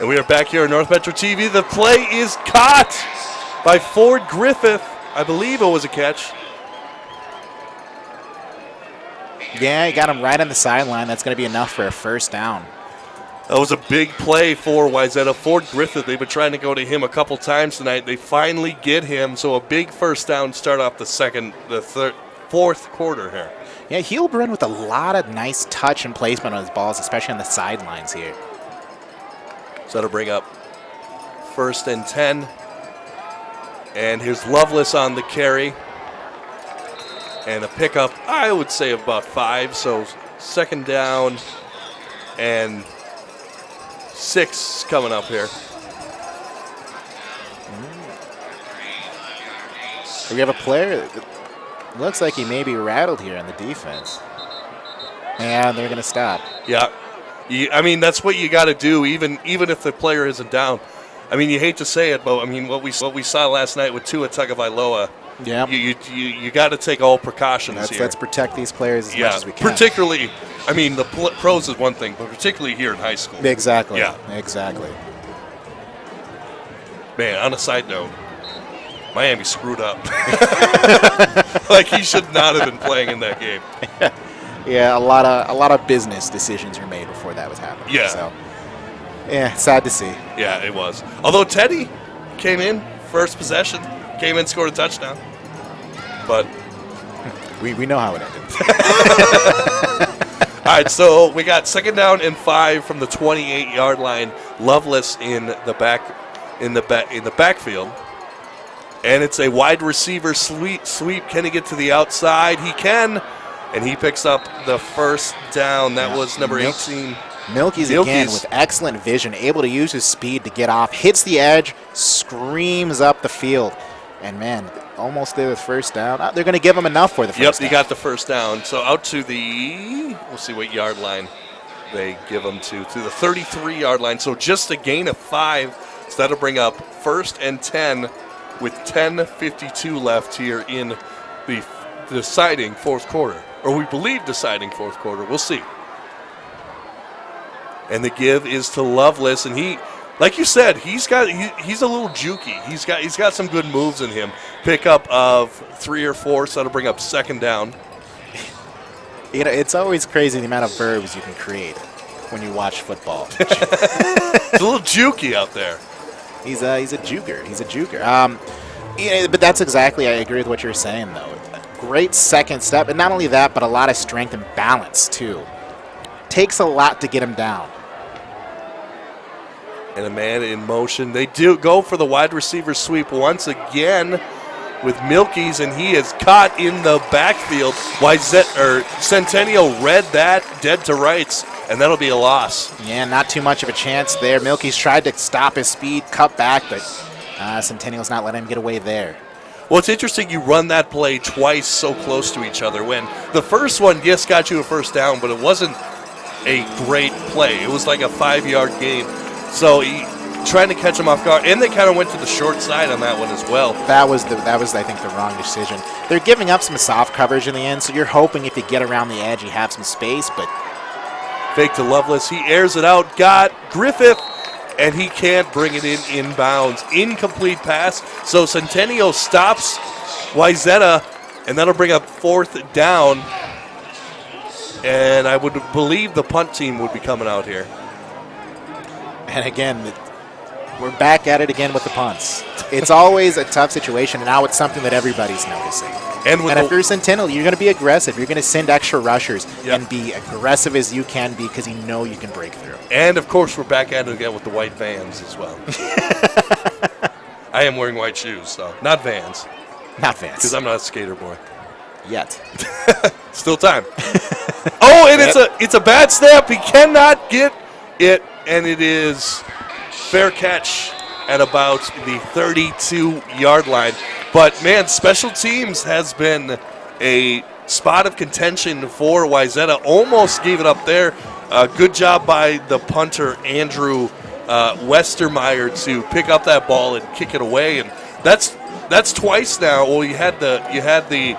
And we are back here on North Metro TV. The play is caught by Ford Griffith. I believe it was a catch. Yeah, he got him right on the sideline. That's going to be enough for a first down. That was a big play for Wayzata. Ford Griffith, they've been trying to go to him a couple times tonight. They finally get him, so a big first down start off the fourth quarter here. Yeah, he'll run with a lot of nice touch and placement on his balls, especially on the sidelines here. So that'll bring up 1st and 10. And here's Lovelace on the carry. And a pickup, I would say about 5. So 2nd down and 6 coming up here. We have a player that looks like he may be rattled here on the defense. And they're going to stop. Yeah. I mean, that's what you got to do, even if the player isn't down. I mean, you hate to say it, but I mean, what we saw last night with Tua Tagovailoa, yeah, you got to take all precautions here. Let's protect these players as much as we can. Particularly, I mean, the pros is one thing, but particularly here in high school. Exactly. Yeah. Exactly. Man, on a side note, Miami screwed up. Like he should not have been playing in that game. Yeah, a lot of business decisions were made before that was happening. Yeah. So, yeah, sad to see. Yeah, it was. Although Teddy came in, first possession, came in, scored a touchdown. But we know how it ended. All right, so we got 2nd down and 5 from the 28-yard line. Lovelace in the backfield. And it's a wide receiver sweep. Can he get to the outside? He can. And he picks up the first down. That was number 18. Milky's again with excellent vision, able to use his speed to get off, hits the edge, screams up the field. And, man, almost there with first down. They're going to give him enough for the first down. Yep, he got the first down. So out to we'll see what yard line they give him to the 33-yard line. So just a gain of 5. So that'll bring up 1st and 10 with 10:52 left here in the deciding fourth quarter. Or we believe deciding fourth quarter. We'll see. And the give is to Lovelace, and he, like you said, he's a little jukey. He's got some good moves in him. Pickup of 3 or 4, so that'll bring up 2nd down. You know, it's always crazy the amount of verbs you can create when you watch football. It's a little jukey out there. He's a juker. He's a juker. Yeah, but that's exactly. I agree with what you're saying, though. Great second step, and not only that, but a lot of strength and balance too. Takes a lot to get him down. And a man in motion. They do go for the wide receiver sweep once again with Milky's, and he is caught in the backfield. Centennial read that dead to rights, and that'll be a loss. Yeah, not too much of a chance there. Milky's tried to stop his speed, cut back, but Centennial's not letting him get away there. Well, it's interesting you run that play twice so close to each other when the first one, yes, got you a first down, but it wasn't a great play. It was like a 5-yard gain. So he trying to catch him off guard, and they kind of went to the short side on that one as well. That was I think, the wrong decision. They're giving up some soft coverage in the end, so you're hoping if you get around the edge, you have some space, but fake to Lovelace. He airs it out, got Griffith, and he can't bring it inbounds. Incomplete pass. So Centennial stops Wayzata, and that'll bring up 4th down. And I would believe the punt team would be coming out here. And again, we're back at it again with the punts. It's always a tough situation, and now it's something that everybody's noticing. And if you're Centennial, you're going to be aggressive. You're going to send extra rushers and be aggressive as you can be because you know you can break through. And, of course, we're back at it again with the white Vans as well. I am wearing white shoes, so not Vans. Not Vans. Because I'm not a skater boy. Yet. Still time. Oh, and it's a bad snap. He cannot get it, and it is fair catch at about the 32-yard line. But, man, special teams has been a spot of contention for Wayzata. Almost gave it up there. Good job by the punter, Andrew Westermeyer, to pick up that ball and kick it away. And that's twice now. Well, you had the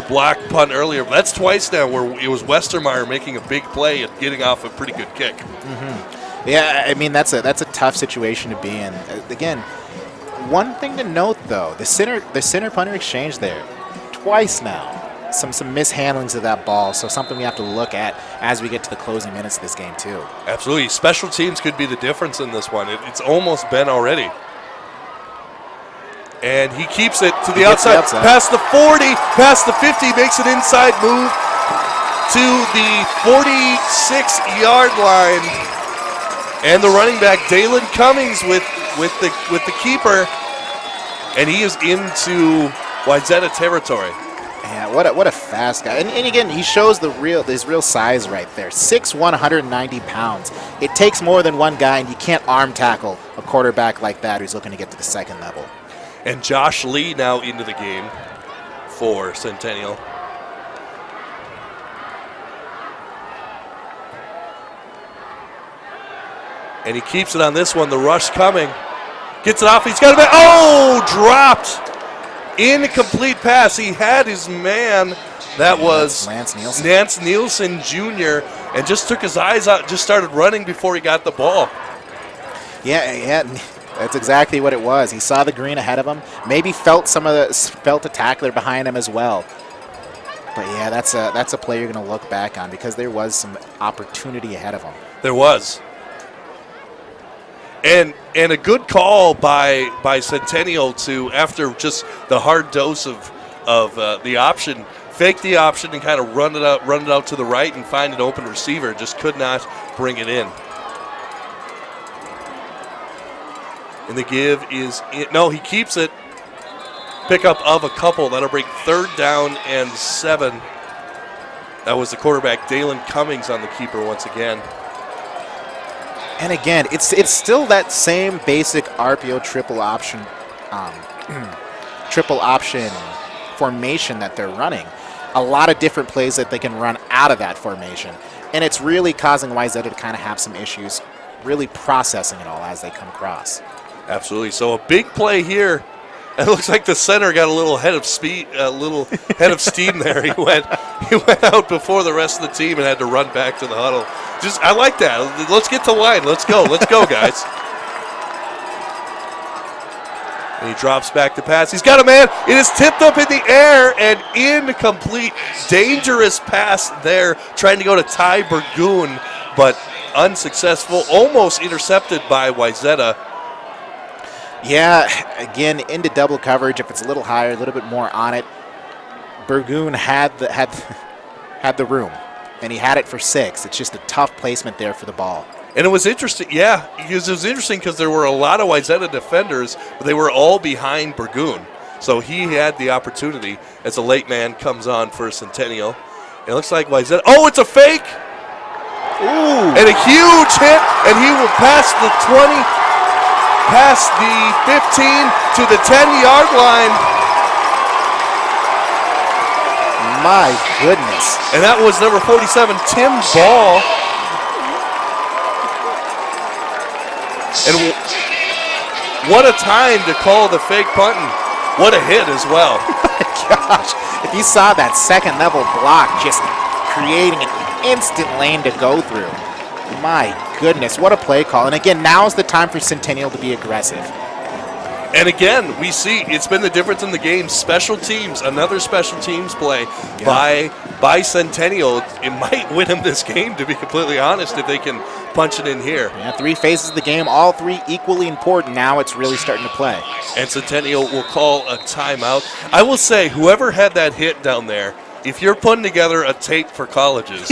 block punt earlier, but that's twice now where it was Westermeyer making a big play and getting off a pretty good kick. Mm-hmm. Yeah, I mean, that's a tough situation to be in. Again, one thing to note, though, the center punter exchange there, twice now. Some mishandlings of that ball, so something we have to look at as we get to the closing minutes of this game, too. Absolutely. Special teams could be the difference in this one. It's almost been already. And he keeps it to the outside, past the 40, past the 50, makes an inside move to the 46-yard line. And the running back, Dalen Cummings, with the keeper, and he is into Wayzata territory. Yeah, what a fast guy. And again, he shows his real size right there. 6'1", 190 pounds. It takes more than one guy, and you can't arm tackle a quarterback like that who's looking to get to the second level. And Josh Lee now into the game for Centennial. And he keeps it on this one. The rush coming. Gets it off. He's got it. Oh, dropped. Incomplete pass. He had his man. That was Lance Nielsen Jr. and just took his eyes out, just started running before he got the ball. Yeah, that's exactly what it was. He saw the green ahead of him, maybe felt a tackler behind him as well. But yeah, that's a play you're going to look back on because there was some opportunity ahead of him. There was. And a good call by Centennial to, after just the hard dose of the option, fake the option and kind of run it out to the right and find an open receiver. Just could not bring it in. And the give is no, he keeps it. Pickup of a couple. That'll bring 3rd down and 7. That was the quarterback, Dalen Cummings, on the keeper once again. And again, it's still that same basic RPO triple option formation that they're running. A lot of different plays that they can run out of that formation. And it's really causing Wayzata to kind of have some issues really processing it all as they come across. Absolutely. So a big play here. It looks like the center got a little head of steam there. He went out before the rest of the team and had to run back to the huddle. I like that. Let's get to line. Let's go, guys. And he drops back to pass. He's got a man. It is tipped up in the air and incomplete. Dangerous pass there, trying to go to Ty Burgoon, but unsuccessful. Almost intercepted by Wayzata. Yeah, again, into double coverage. If it's a little higher, a little bit more on it. Burgoon had the room, and he had it for 6. It's just a tough placement there for the ball. And it was interesting, yeah, because it was interesting because there were a lot of Wayzata defenders, but they were all behind Burgoon. So he had the opportunity as a late man comes on for Centennial. And it looks like Wayzata, oh, it's a fake! Ooh. And a huge hit, and he will pass the 20, past the 15 to the 10-yard line. My goodness. And that was number 47, Tim Ball. And what a time to call the fake punting. What a hit as well. Oh my gosh. If you saw that second level block just creating an instant lane to go through. My goodness, what a play call. And again, now's the time for Centennial to be aggressive. And again, we see it's been the difference in the game. Special teams, another special teams play by Centennial. It might win them this game, to be completely honest, if they can punch it in here. Yeah, 3 phases of the game, all 3 equally important. Now it's really starting to play. And Centennial will call a timeout. I will say, whoever had that hit down there, if you're putting together a tape for colleges,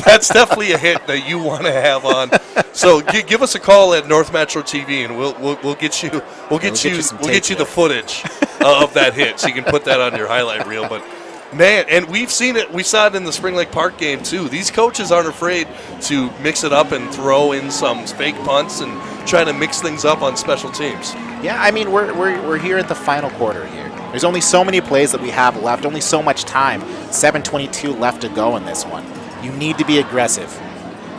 that's definitely a hit that you want to have on. So give us a call at North Metro TV, and we'll get you the footage of that hit, so you can put that on your highlight reel. But man, and we've seen it. We saw it in the Spring Lake Park game too. These coaches aren't afraid to mix it up and throw in some fake punts and try to mix things up on special teams. Yeah, I mean we're here at the final quarter here. There's only so many plays that we have left, only so much time. 7:22 left to go in this one. You need to be aggressive.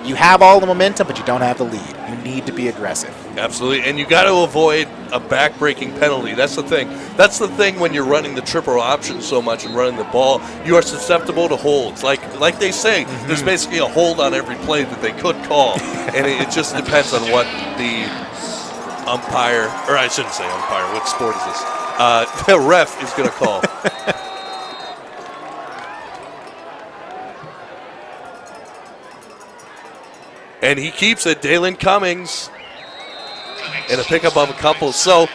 You have all the momentum, but you don't have the lead. You need to be aggressive. Absolutely, and you got to avoid a back-breaking penalty. That's the thing. That's the thing when you're running the triple option so much and running the ball. You are susceptible to holds. Like they say, there's basically a hold on every play that they could call, and it just depends on what the umpire, or I shouldn't say umpire. What sport is this? The ref is going to call. And he keeps it, Dalen Cummings, and a pickup of a couple. So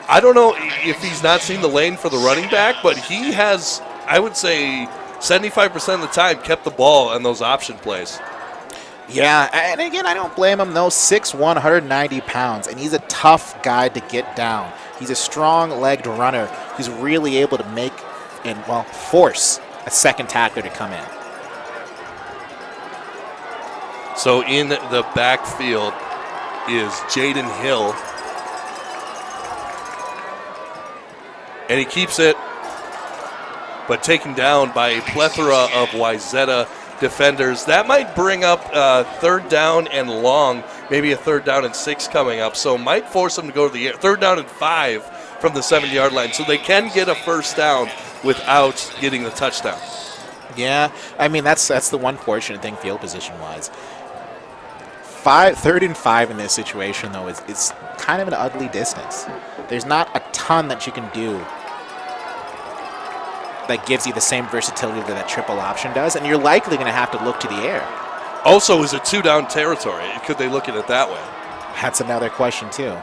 I don't know if he's not seen the lane for the running back, but he has, I would say, 75% of the time kept the ball on those option plays. Yeah, and again, I don't blame him, though. 6'1", 190 pounds, and he's a tough guy to get down. He's a strong-legged runner who's really able to make and, well, force a second tackler to come in. So in the backfield is Jaden Hill. And he keeps it, but taken down by a plethora of Wayzata defenders. That might bring up third down and long, maybe a 3rd down and 6 coming up. So might force them to go to the 3rd down and 5 from the 7-yard line. So they can get a 1st down without getting the touchdown. Yeah, I mean, that's the one fortunate thing field position-wise. 3rd and 5 in this situation, though, is kind of an ugly distance. There's not a ton that you can do that gives you the same versatility that triple option does, and you're likely going to have to look to the air. Also, is it 2-down territory? Could they look at it that way? That's another question, too.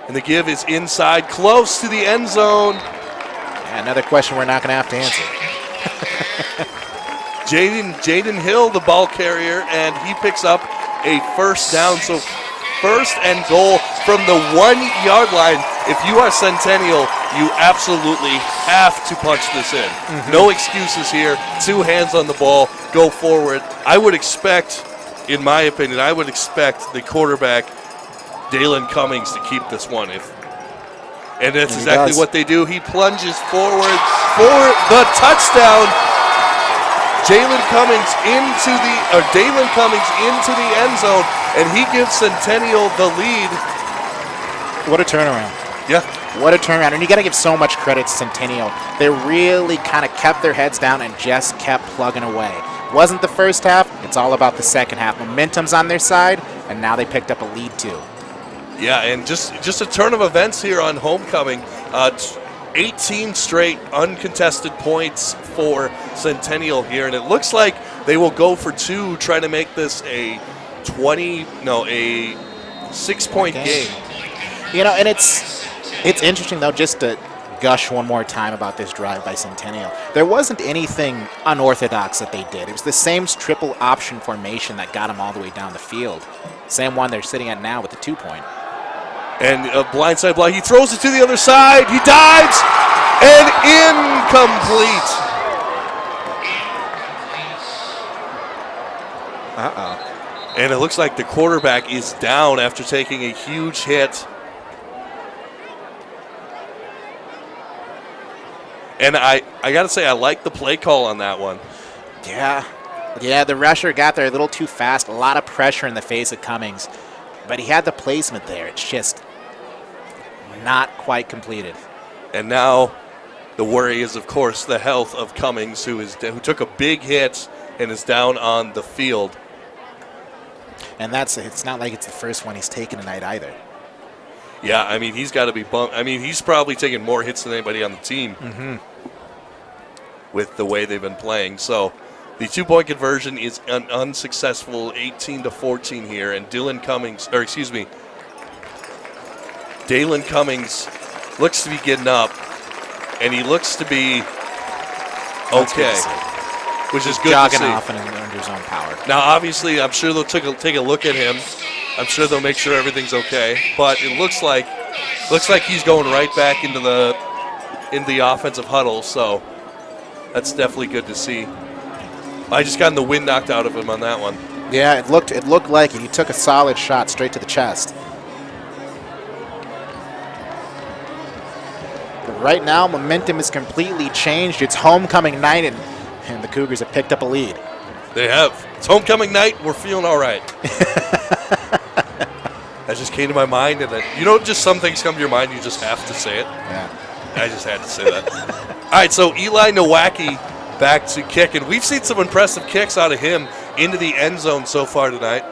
And the give is inside, close to the end zone. Yeah, another question we're not going to have to answer. Jaden Hill, the ball carrier, and he picks up a 1st down. So 1st and goal from the 1-yard line. If you are Centennial, you absolutely have to punch this in. No excuses here. 2 hands on the ball. Go forward. I would expect, in my opinion, the quarterback, Dalen Cummings, to keep this one. And that's exactly what they do. He plunges forward for the touchdown. Dalen Cummings into the end zone, and he gives Centennial the lead. What a turnaround. Yeah. What a turnaround. And you got to give so much credit to Centennial. They really kind of kept their heads down and just kept plugging away. Wasn't the first half. It's all about the second half. Momentum's on their side, and now they picked up a lead, too. Yeah, and just a turn of events here on homecoming. 18 straight uncontested points for Centennial here, and it looks like they will go for 2, trying to make this a 6-point game. You know, and it's interesting, though, just to gush one more time about this drive by Centennial. There wasn't anything unorthodox that they did. It was the same triple option formation that got them all the way down the field. Same one they're sitting at now with the 2-point. And a blindside block. He throws it to the other side. He dives, and incomplete. And it looks like the quarterback is down after taking a huge hit. And I got to say, I like the play call on that one. Yeah, the rusher got there a little too fast. A lot of pressure in the face of Cummings. But he had the placement there. It's just not quite completed. And now the worry is, of course, the health of Cummings, who took a big hit and is down on the field. And it's not like it's the first one he's taken tonight either. Yeah, I mean, he's got to be bumped. I mean, he's probably taken more hits than anybody on the team with the way they've been playing. So the 2-point conversion is unsuccessful, 18-14 here, and Dalen Cummings looks to be getting up, and he looks to be okay, which is good jogging to see. Off and under his own power. Now, obviously, I'm sure they'll take a look at him. I'm sure they'll make sure everything's okay, but it looks like he's going right back into the offensive huddle. So that's definitely good to see. I just got the wind knocked out of him on that one. Yeah, it looked like it. He took a solid shot straight to the chest. The right now, momentum is completely changed. It's homecoming night, and the Cougars have picked up a lead. They have. It's homecoming night. We're feeling all right. That just came to my mind, and just some things come to your mind. You just have to say it. Yeah. I just had to say that. All right, so Eli Nowacki back to kick, and we've seen some impressive kicks out of him into the end zone so far tonight.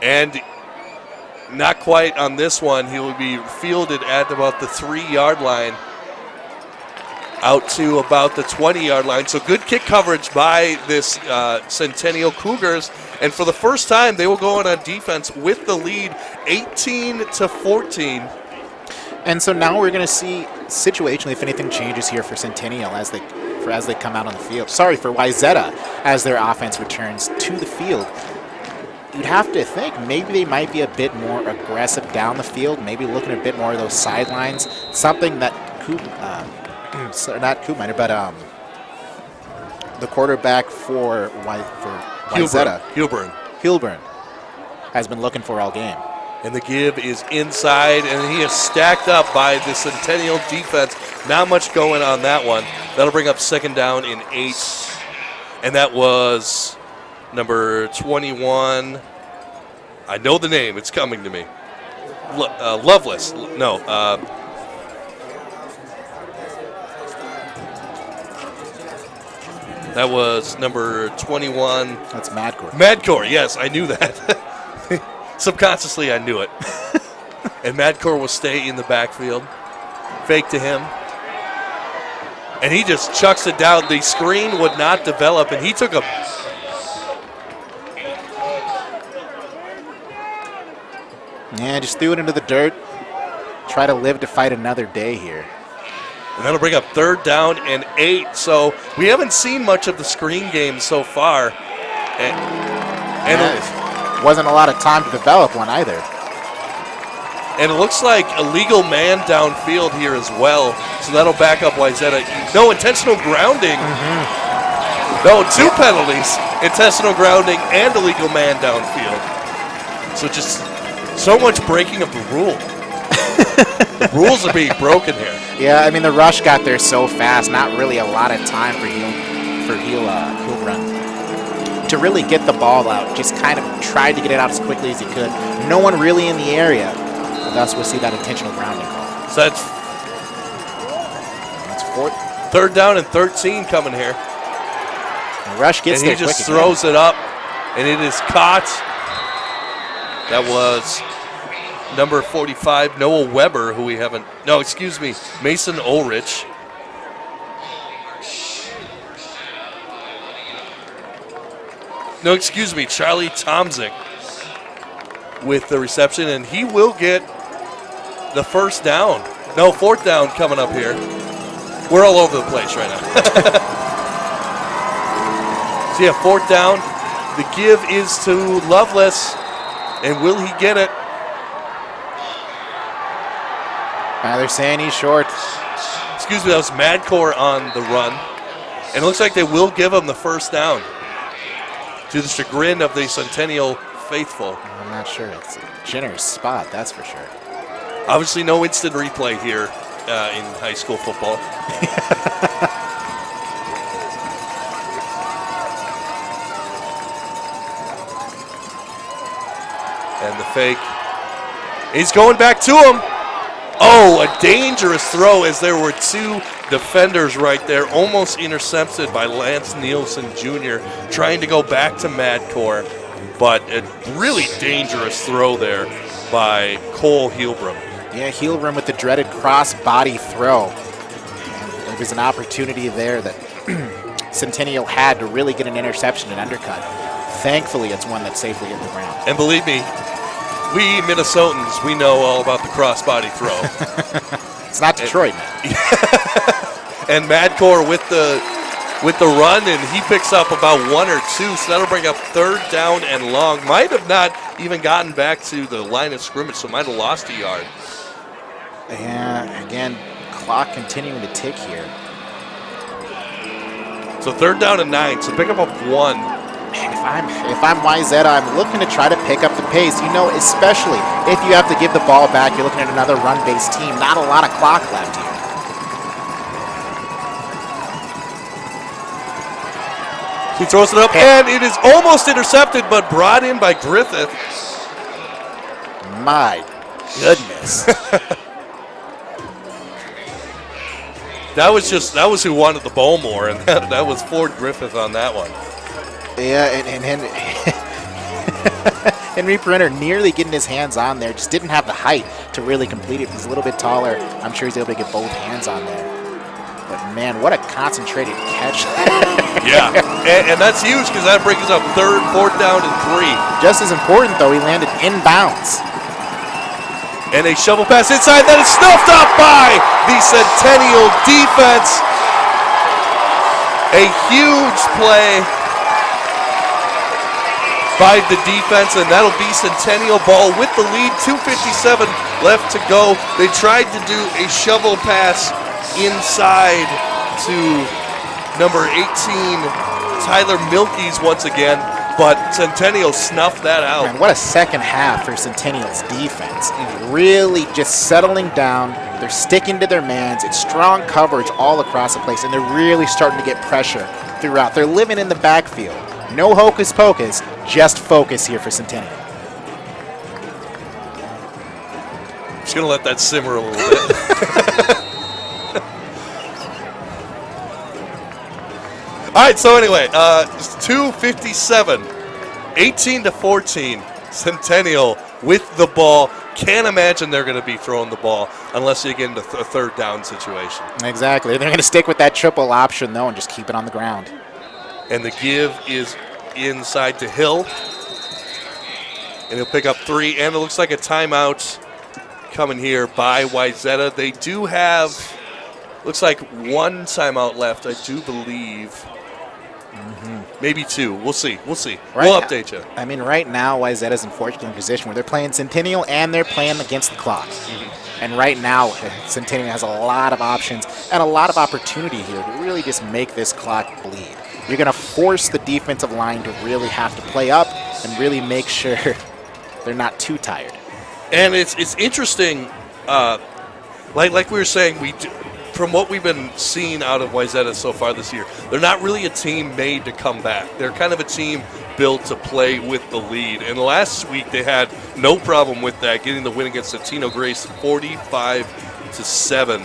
And not quite on this one. He will be fielded at about the 3-yard line, out to about the 20-yard line. So good kick coverage by this Centennial Cougars. And for the first time, they will go in on defense with the lead, 18-14. And so now we're going to see situationally if anything changes here for Centennial as they come out on the field. Sorry, for Wayzata as their offense returns to the field. You'd have to think maybe they might be a bit more aggressive down the field, maybe looking a bit more of those sidelines, something that the quarterback for Wayzata, Hilburn, has been looking for all game. And the give is inside, and he is stacked up by the Centennial defense. Not much going on that one. That'll bring up 2nd down and 8. And that was number 21. I know the name. It's coming to me. Loveless. No. That was number 21. That's Madcore. Madcore, yes, I knew that. Subconsciously, I knew it. And Madcore will stay in the backfield. Fake to him. And he just chucks it down. The screen would not develop, and he took a... Yeah, just threw it into the dirt. Try to live to fight another day here. And that'll bring up 3rd down and 8. So we haven't seen much of the screen game so far. And it wasn't a lot of time to develop one either. And it looks like a legal man downfield here as well. So that'll back up Wayzata. No intentional grounding. No, 2 penalties. Intentional grounding and illegal man downfield. So just so much breaking of the rule. The rules are being broken here. Yeah, I mean, the rush got there so fast. Not really a lot of time for Hilburn to really get the ball out. Just kind of tried to get it out as quickly as he could. No one really in the area. Thus, we'll see that intentional grounding call. So that's 3rd down and 13 coming here. The rush gets there quick. And he just throws it up, and it is caught. That was number 45, Noah Weber, who we haven't... No, excuse me, Mason Ulrich. No, excuse me, Charlie Tomzik with the reception, and he will get the 1st down. No, 4th down coming up here. We're all over the place right now. So, yeah, 4th down. The give is to Loveless, and will he get it? They're saying he's short. Excuse me, that was Madcore on the run. And it looks like they will give him the 1st down, to the chagrin of the Centennial faithful. I'm not sure. It's a generous spot, that's for sure. Obviously no instant replay here in high school football. And the fake. He's going back to him. Oh, a dangerous throw as there were 2 defenders right there, almost intercepted by Lance Nielsen Jr., trying to go back to Madcore, but a really dangerous throw there by Cole Hilbrum. Yeah, Hilbrum with the dreaded cross-body throw. And there was an opportunity there that Centennial had to really get an interception and undercut. Thankfully, it's one that safely hit the ground. And believe me, we Minnesotans, we know all about the cross-body throw. It's not Detroit, man. And Madcore with the run, and he picks up about 1 or 2, so that'll bring up 3rd down and long. Might have not even gotten back to the line of scrimmage, so might have lost a yard. Yeah, again, clock continuing to tick here. So 3rd down and 9, so pick up 1. Man, if I'm Wayzata, I'm looking to try to pick up the pace. Especially if you have to give the ball back, you're looking at another run-based team. Not a lot of clock left here. He throws it up, and it is almost intercepted, but brought in by Griffith. My goodness. That was who wanted the ball more, and that was Ford Griffith on that one. Yeah, and Henry Printer nearly getting his hands on there, just didn't have the height to really complete it. He's a little bit taller. I'm sure he's able to get both hands on there. But man, what a concentrated catch. Yeah, and that's huge because that brings up 4th down and 3. Just as important, though, he landed inbounds. And a shovel pass inside that is snuffed up by the Centennial defense. A huge play by the defense, and that'll be Centennial ball with the lead. 2:57 left to go. They tried to do a shovel pass inside to number 18, Tyler Milkies once again, but Centennial snuffed that out. Man, what a second half for Centennial's defense. Really just settling down. They're sticking to their mans. It's strong coverage all across the place, and they're really starting to get pressure throughout. They're living in the backfield. No hocus pocus, just focus here for Centennial. Just going to let that simmer a little bit. All right, so anyway, 2:57, 18-14, Centennial with the ball. Can't imagine they're going to be throwing the ball unless you get into a 3rd down situation. Exactly. They're going to stick with that triple option, though, and just keep it on the ground. And the give is inside to Hill. And he'll pick up 3, and it looks like a timeout coming here by Wayzata. They do have, looks like 1 timeout left, I do believe. Maybe 2. We'll see. We'll update you. I mean, right now, Wayzata's in a fortunate position where they're playing Centennial and they're playing against the clock. And right now, Centennial has a lot of options and a lot of opportunity here to really just make this clock bleed. You're going to force the defensive line to really have to play up and really make sure they're not too tired. And it's interesting, like we were saying, from what we've been seeing out of Wayzata so far this year, they're not really a team made to come back. They're kind of a team built to play with the lead. And last week they had no problem with that, getting the win against Latino Grace 45-7.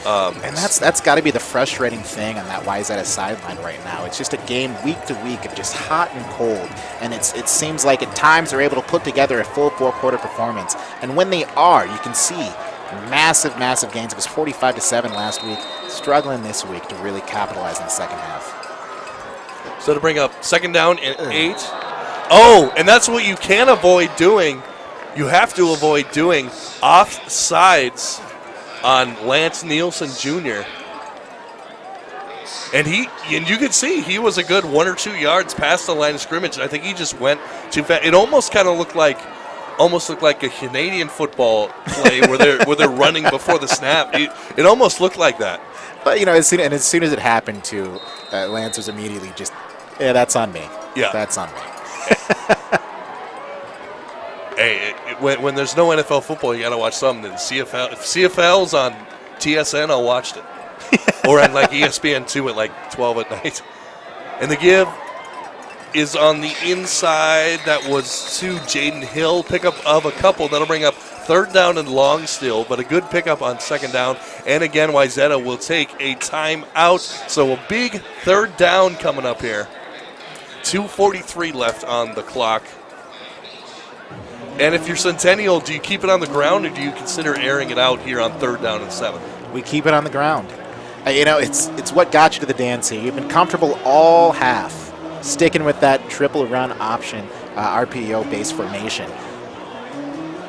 And that's got to be the frustrating thing on that Wayzata sideline right now. It's just a game week to week of just hot and cold. And it seems like at times they're able to put together a full 4-quarter performance. And when they are, you can see massive gains. It was 45-7 last week. Struggling this week to really capitalize in the second half. So to bring up 2nd down and 8. Oh, and that's what you can avoid doing. You have to avoid doing offsides on Lance Nielsen Jr. And you could see he was a good 1 or 2 yards past the line of scrimmage. I think he just went too fast. It almost kind of looked like a Canadian football play where they're running before the snap. It almost looked like that. But as soon as it happened to Lance was immediately just, yeah, that's on me. Yeah, that's on me. Hey, when there's no NFL football, you got to watch something. If CFL's on TSN, I'll watch it. Or on like ESPN2 at like 12 at night. And the give is on the inside. That was to Jaden Hill. Pickup of a couple. That'll bring up 3rd down and long still, but a good pickup on 2nd down. And again, Wayzata will take a timeout. So a big 3rd down coming up here. 2:43 left on the clock. And if you're Centennial, do you keep it on the ground or do you consider airing it out here on 3rd down and 7? We keep it on the ground. It's what got you to the dance here. You've been comfortable all half, sticking with that triple run option, RPO-based formation.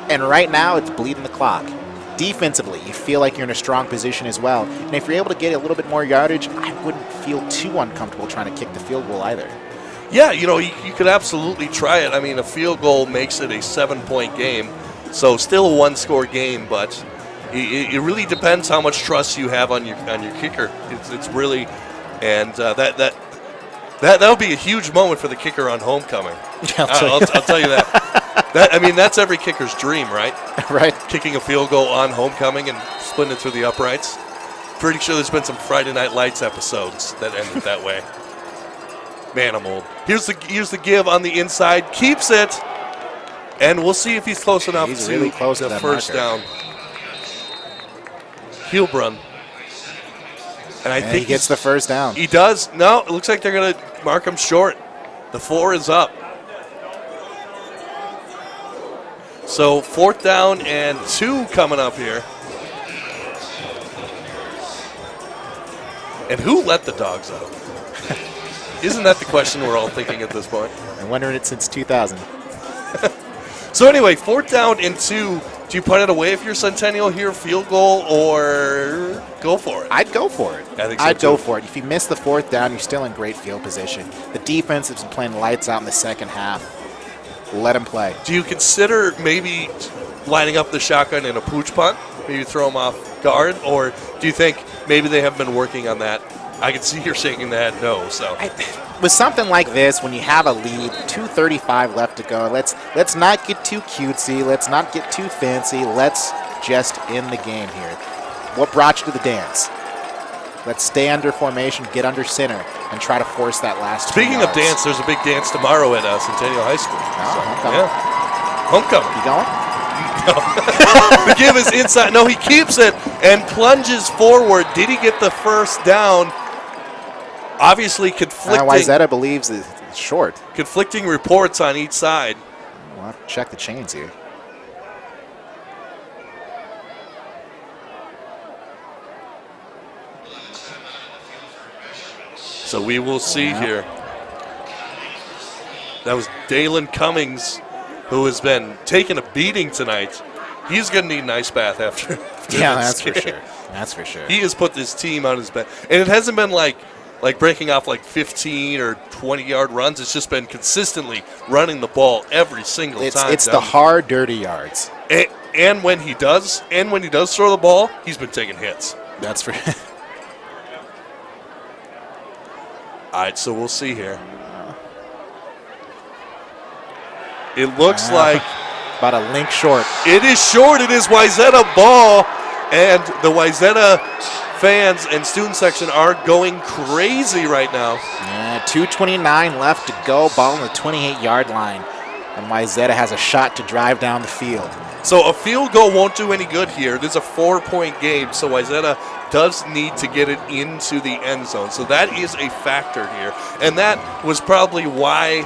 And right now, it's bleeding the clock. Defensively, you feel like you're in a strong position as well. And if you're able to get a little bit more yardage, I wouldn't feel too uncomfortable trying to kick the field goal either. Yeah, you could absolutely try it. I mean, a field goal makes it a 7-point game, so still a 1-score game, but it really depends how much trust you have on your kicker. It's really, and that That'll be a huge moment for the kicker on homecoming. I'll tell you that. I mean, that's every kicker's dream, right? Right. Kicking a field goal on homecoming and splitting it through the uprights. Pretty sure there's been some Friday Night Lights episodes that ended that way. Man, I'm old. Here's the give on the inside. Keeps it. And we'll see if he's close enough He's to really close the to that first marker. down. Heelbrunn. And I think he gets the first down. He does. No, it looks like they're going to mark him short. The 4 is up. So 4th down and 2 coming up here. And who let the dogs out? Isn't that the question we're all thinking at this point? I'm wondering it since 2000. So anyway, 4th down and 2. Do you put it away if you're Centennial here, field goal, or go for it? I'd go for it. I think so I'd too. go for it. If you miss the 4th down, you're still in great field position. The defense has been playing lights out in the second half. Let them play. Do you consider maybe lining up the shotgun in a pooch punt? Maybe throw them off guard? Or do you think maybe they have been working on that? I can see you're shaking the head no. So with something like this, when you have a lead, 2:35 left to go, let's not get too cutesy. Let's not get too fancy. Let's just end the game here. What brought you to the dance? Let's stay under formation, get under center, and try to force that last 2 speaking yards. of dance, there's a big dance tomorrow at Centennial High School. Homecoming. Yeah. Homecoming. You going? The give is inside. No, he keeps it and plunges forward. Did he get the first down? Obviously conflicting. Wayzata believes it's short. Conflicting reports on each side. We'll have to check the chains here. So we will see here. That was Dalen Cummings, who has been taking a beating tonight. He's going to need an ice bath after Yeah, this that's for game. sure. That's for sure. He has put this team on his back. And it hasn't been like breaking off like 15 or 20-yard runs. It's just been consistently running the ball every single time. It's the hard, dirty yards. And when he does throw the ball, he's been taking hits. That's for All right, so we'll see here. It looks like about a link short. it is short. It is Wayzata ball, and the Wayzata fans and student section are going crazy right now. Yeah, 2:29 left to go. Ball on the 28-yard line, and Wayzata has a shot to drive down the field. So a field goal won't do any good here. It is a 4-point game, so Wayzata does need to get it into the end zone. So that is a factor here, and that was probably why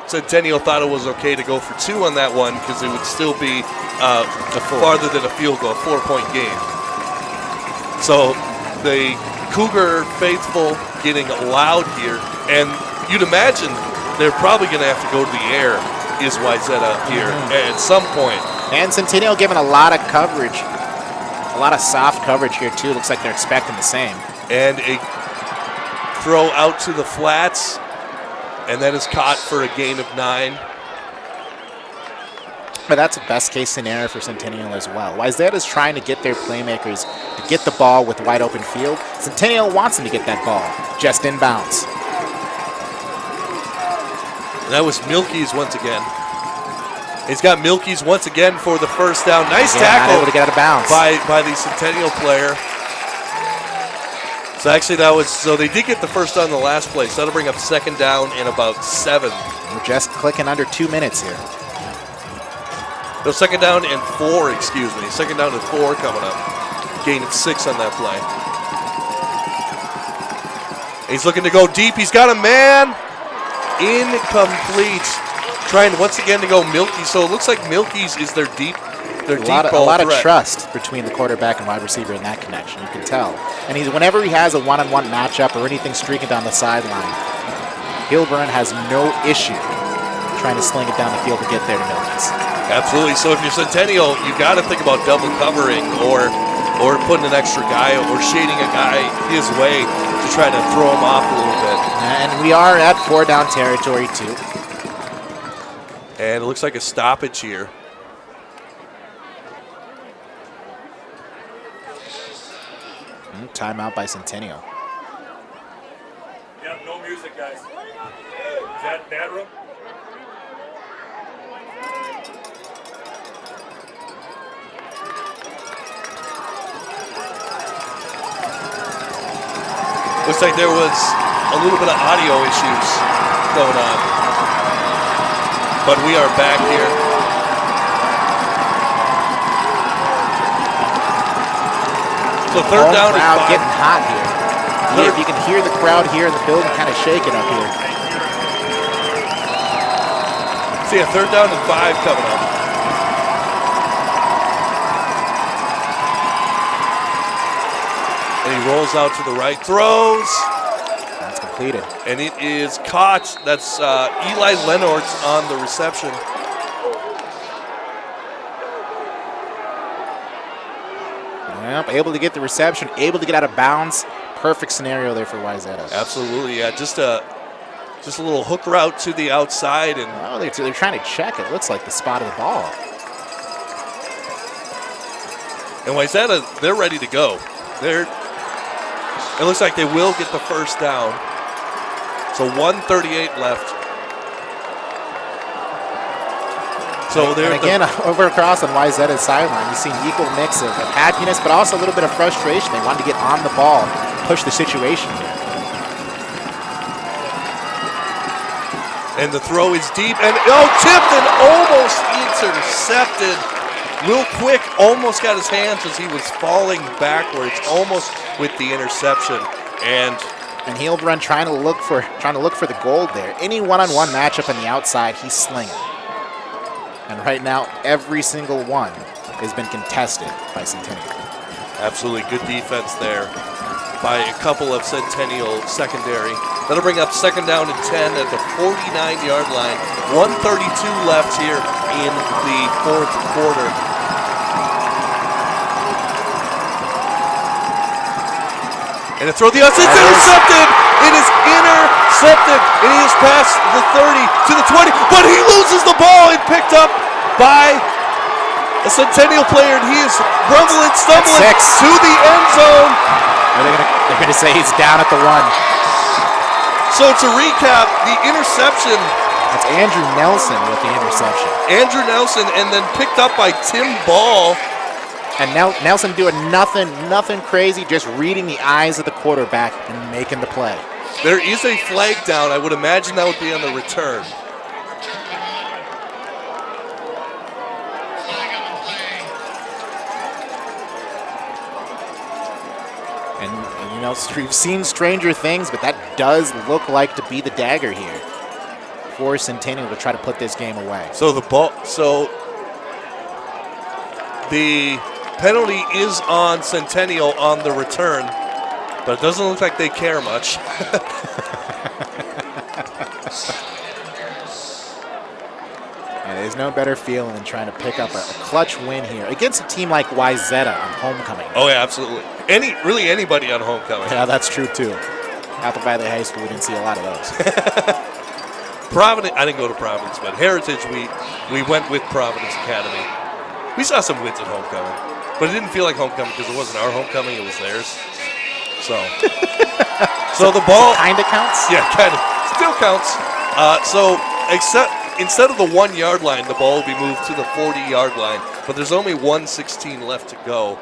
Centennial thought it was okay to go for 2 on that one, because it would still be farther than a field goal, a 4-point game. So the Cougar faithful getting loud here, and you'd imagine they're probably going to have to go to the air, is Wayzata here at some point. And Centennial given a lot of coverage, a lot of soft coverage here too. Looks like they're expecting the same. And a throw out to the flats, and that is caught for a gain of 9. But that's a best-case scenario for Centennial as well. Wayzata's trying to get their playmakers to get the ball with wide open field. Centennial wants them to get that ball just in bounds. And that was Milky's once again. He's got Milky's once again for the first down. Nice tackle not able to get out of bounds. by the Centennial player. So actually they did get the first down in the last play. So that'll bring up 2nd down in about 7. We're just clicking under 2 minutes here. No, 2nd down and 4, excuse me. 2nd down and 4 coming up. Gain of 6 on that play. He's looking to go deep. He's got a man. Incomplete. Trying once again to go Milky. So it looks like Milky's is their deep A lot of trust between the quarterback and wide receiver in that connection. You can tell. And whenever he has a one-on-one matchup or anything streaking down the sideline, Heelbrunn has no issue trying to sling it down the field to get there to Milky's. Absolutely. So if you're Centennial, you got to think about double covering or putting an extra guy or shading a guy his way to try to throw him off a little bit. And we are at 4-down territory too. And it looks like a stoppage here. Timeout by Centennial. No music, guys. Is that bad room? Looks like there was a little bit of audio issues going on. But we are back here. So third down and 5. Getting hot here. Yeah, you can hear the crowd here in the building kind of shaking up here. See a third down and 5 coming up. And he rolls out to the right, throws. That's completed. And it is caught. That's Eli Leonard's on the reception. Yep, able to get the reception, able to get out of bounds. Perfect scenario there for Wayzata. Absolutely, yeah. Just a little hook route to the outside, and oh, they're trying to check. It looks like the spot of the ball. And Wayzata, they're ready to go. It looks like they will get the first down. So 1:38 left. So and again, over across on Wayzata's sideline, you see an equal mix of happiness, but also a little bit of frustration. They wanted to get on the ball, push the situation here. And the throw is deep, and tipped and almost intercepted. Real quick, almost got his hands as he was falling backwards, almost with the interception. And he'll run trying to look for the gold there. Any one-on-one matchup on the outside, he's slinging. And right now, every single one has been contested by Centennial. Absolutely good defense there by a couple of Centennial secondary. That'll bring up second down and 10 at the 49-yard line. 1:32 left here in the fourth quarter. And a throw the outside. It's intercepted. It is intercepted. And he is past the 30 to the 20. But he loses the ball and picked up by a Centennial player. And he is rumbling, stumbling to the end zone. They're going to say he's down at the 1. So to recap, the interception. That's Andrew Nelson with the interception. Andrew Nelson, and then picked up by Tim Ball. And Nelson doing nothing crazy, just reading the eyes of the quarterback and making the play. There is a flag down. I would imagine that would be on the return. And you know, we've seen stranger things, but that does look like to be the dagger here for Centennial to try to put this game away. So the penalty is on Centennial on the return, but it doesn't look like they care much. And there's no better feeling than trying to pick up a clutch win here against a team like Wayzata on homecoming. Oh yeah, absolutely. Anybody on homecoming. Yeah, that's true too. Apple Valley High School, we didn't see a lot of those. Providence, I didn't go to Providence, but Heritage, we went with Providence Academy. We saw some wins at homecoming, but it didn't feel like homecoming because it wasn't our homecoming, it was theirs. So the ball kind of counts? Yeah, kind of. Still counts. Instead of the 1 yard line, the ball will be moved to the 40-yard line, but there's only 1:16 left to go.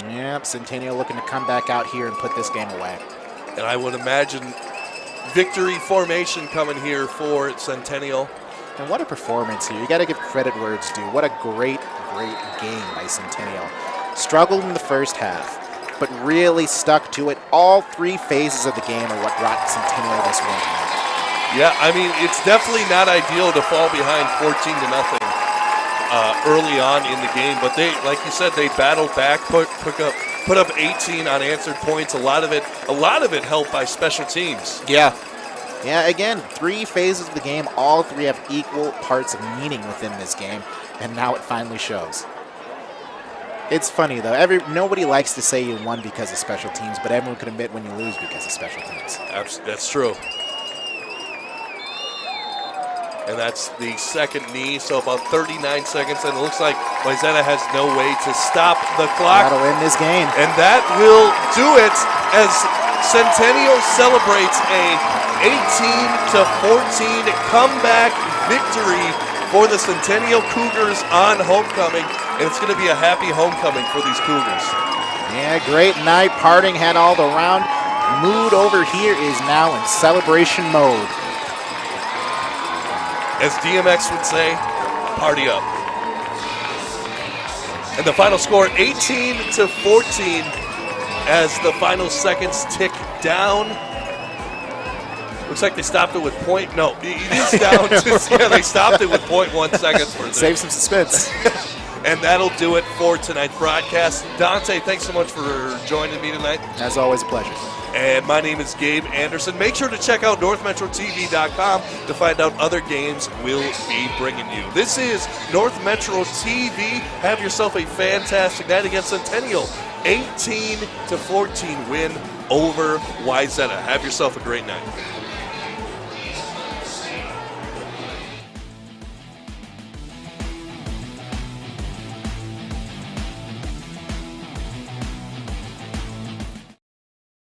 Yep, Centennial looking to come back out here and put this game away. And I would imagine victory formation coming here for Centennial. And what a performance here. You got to give credit where it's due. What a great game by Centennial. Struggled in the first half, but really stuck to it. All 3 phases of the game are what brought Centennial this win tonight. Yeah, I mean, it's definitely not ideal to fall behind 14-0 early on in the game, but they, like you said, they battled back, put up 18 unanswered points. A lot of it helped by special teams. Yeah, again, 3 phases of the game. All 3 have equal parts of meaning within this game, and now it finally shows. It's funny, though. Nobody likes to say you won because of special teams, but everyone can admit when you lose because of special teams. That's true. and that's the second knee. So about 39 seconds, and it looks like Wayzata has no way to stop the clock. That'll win this game. And that will do it as Centennial celebrates a 18-14 comeback victory for the Centennial Cougars on homecoming. And it's going to be a happy homecoming for these Cougars. Yeah, great night. Parting had all the round. Mood over here is now in celebration mode. As DMX would say, party up. And the final score, 18-14, as the final seconds tick down. Looks like they stopped it with point. No, it is down. Yeah, they stopped it with 0.1 seconds for this. Save some suspense. And that'll do it for tonight's broadcast. Dante, thanks so much for joining me tonight. As always, a pleasure. And my name is Gabe Anderson. Make sure to check out NorthMetroTV.com to find out other games we'll be bringing you. This is North Metro TV. Have yourself a fantastic night against Centennial. 18-14 win over Wayzata. Have yourself a great night.